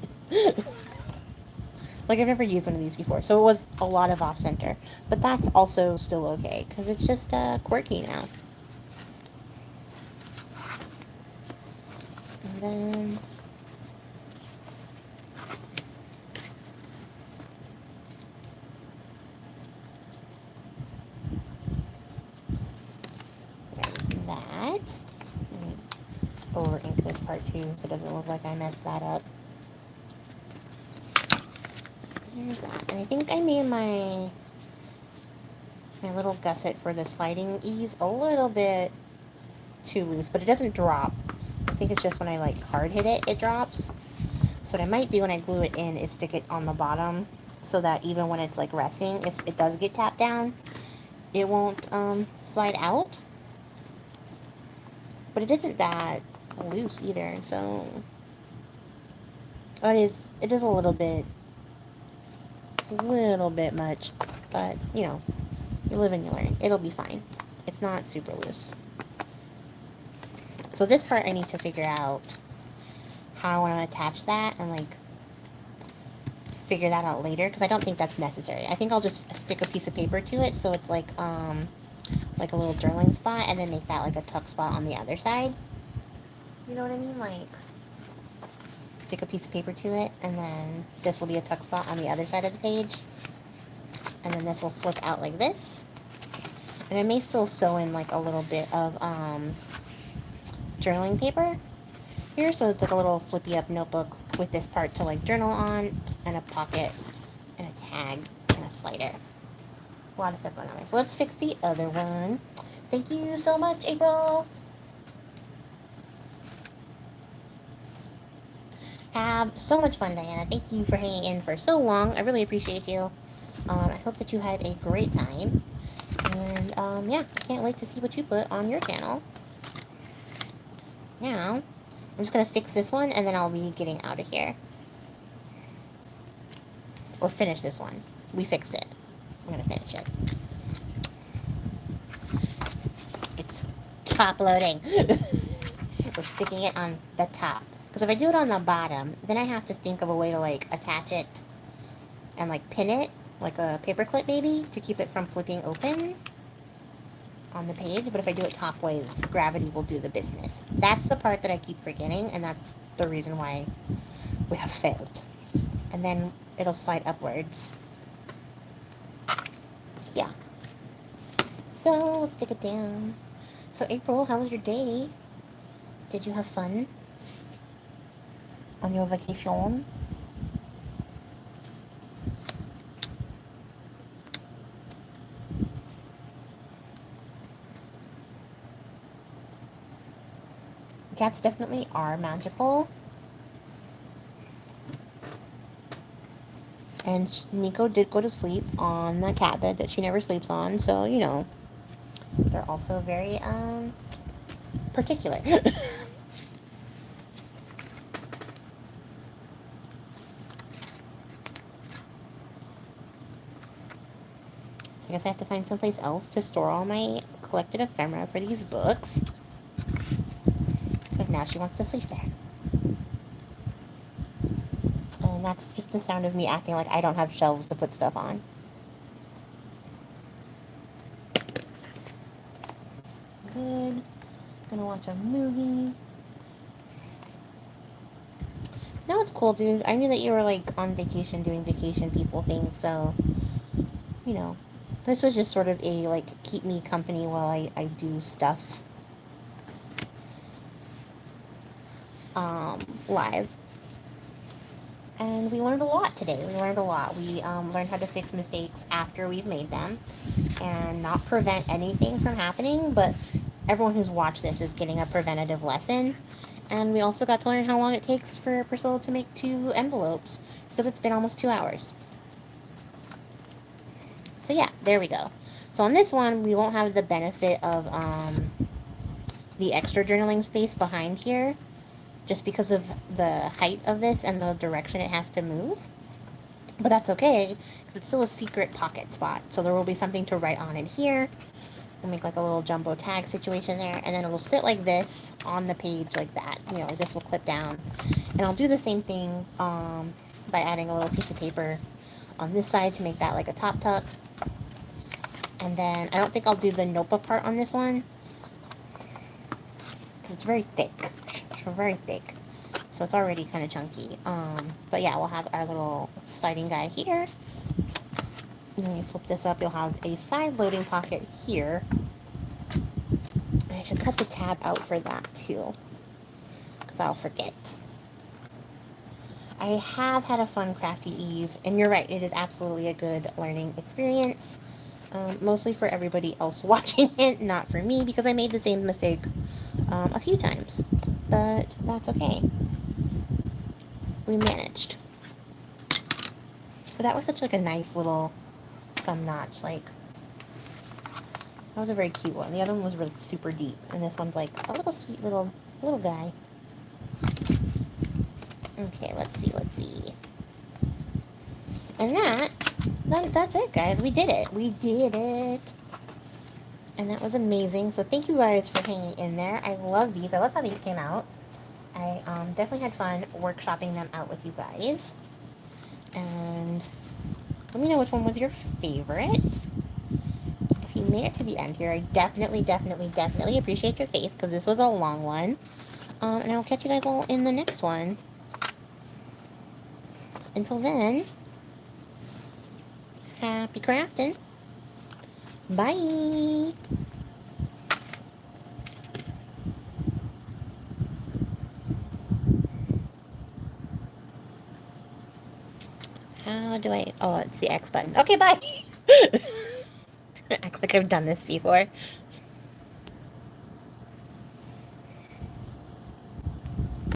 Like, I've never used one of these before, so it was a lot of off center. But that's also still okay, because it's just quirky now. And then there's that. Over ink this part too, so it doesn't look like I messed that up. There's that. And I think I made my little gusset for the sliding ease a little bit too loose, but it doesn't drop. I think it's just when I like hard hit it, it drops. So what I might do when I glue it in is stick it on the bottom so that even when it's like resting, if it does get tapped down, it won't slide out. But it isn't that loose either, so oh, it is a little bit much, but you know, you live and you learn. It'll be fine. It's not super loose. So this part I need to figure out how I want to attach that and like figure that out later, because I don't think that's necessary. I think I'll just stick a piece of paper to it so it's like a little journaling spot, and then make that like a tuck spot on the other side. You know what I mean? Like, stick a piece of paper to it, and then this will be a tuck spot on the other side of the page. And then this will flip out like this. And I may still sew in like a little bit of journaling paper here, so it's like a little flippy up notebook with this part to like journal on, and a pocket, and a tag, and a slider. A lot of stuff going on there. So let's fix the other one. Thank you so much, April. Have so much fun, Diana. Thank you for hanging in for so long. I really appreciate you. I hope that you had a great time. And, yeah, I can't wait to see what you put on your channel. Now, I'm just going to fix this one, and then I'll be getting out of here. Or finish this one. We fixed it. I'm going to finish it. It's top loading. We're sticking it on the top. Because if I do it on the bottom, then I have to think of a way to, like, attach it and, like, pin it, like a paper clip maybe, to keep it from flipping open on the page. But if I do it top ways, gravity will do the business. That's the part that I keep forgetting, and that's the reason why we have failed. And then it'll slide upwards. Yeah. So, let's stick it down. So, April, how was your day? Did you have fun on your vacation? Cats definitely are magical. And Nico did go to sleep on the cat bed that she never sleeps on, so, you know, they're also very, particular. So I guess I have to find someplace else to store all my collected ephemera for these books. Because now she wants to sleep there. And that's just the sound of me acting like I don't have shelves to put stuff on. Good. Gonna watch a movie. No, it's cool, dude. I knew that you were, like, on vacation doing vacation people things, so, you know. This was just sort of a, like, keep me company while I do stuff. Live. And we learned a lot today. We learned a lot. We learned how to fix mistakes after we've made them and not prevent anything from happening, but everyone who's watched this is getting a preventative lesson. And we also got to learn how long it takes for Priscilla to make 2 envelopes, because it's been almost 2 hours. So yeah, there we go. So on this one, we won't have the benefit of the extra journaling space behind here, just because of the height of this and the direction it has to move. But that's okay, because it's still a secret pocket spot. So there will be something to write on in here. We'll make like a little jumbo tag situation there, and then it'll sit like this on the page like that. You know, like this will clip down. And I'll do the same thing by adding a little piece of paper on this side to make that like a top tuck. And then I don't think I'll do the notebook part on this one, because it's very thick. It's very thick. So it's already kind of chunky. But yeah, we'll have our little sliding guy here. And when you flip this up, you'll have a side loading pocket here. And I should cut the tab out for that too, because I'll forget. I have had a fun Crafty Eve, and you're right, it is absolutely a good learning experience. Mostly for everybody else watching it, not for me, because I made the same mistake a few times. But that's okay. We managed. But that was such like a nice little thumb notch. Like, that was a very cute one. The other one was really super deep, and this one's like a little sweet little guy. Okay, let's see. And that's it, guys. We did it. We did it. And that was amazing. So thank you guys for hanging in there. I love these. I love how these came out. I definitely had fun workshopping them out with you guys. And let me know which one was your favorite. If you made it to the end here, I definitely appreciate your face, because this was a long one. And I'll catch you guys all in the next one. Until then, happy crafting. Bye. How do I... Oh, it's the X button. Okay, bye. Act like I've done this before.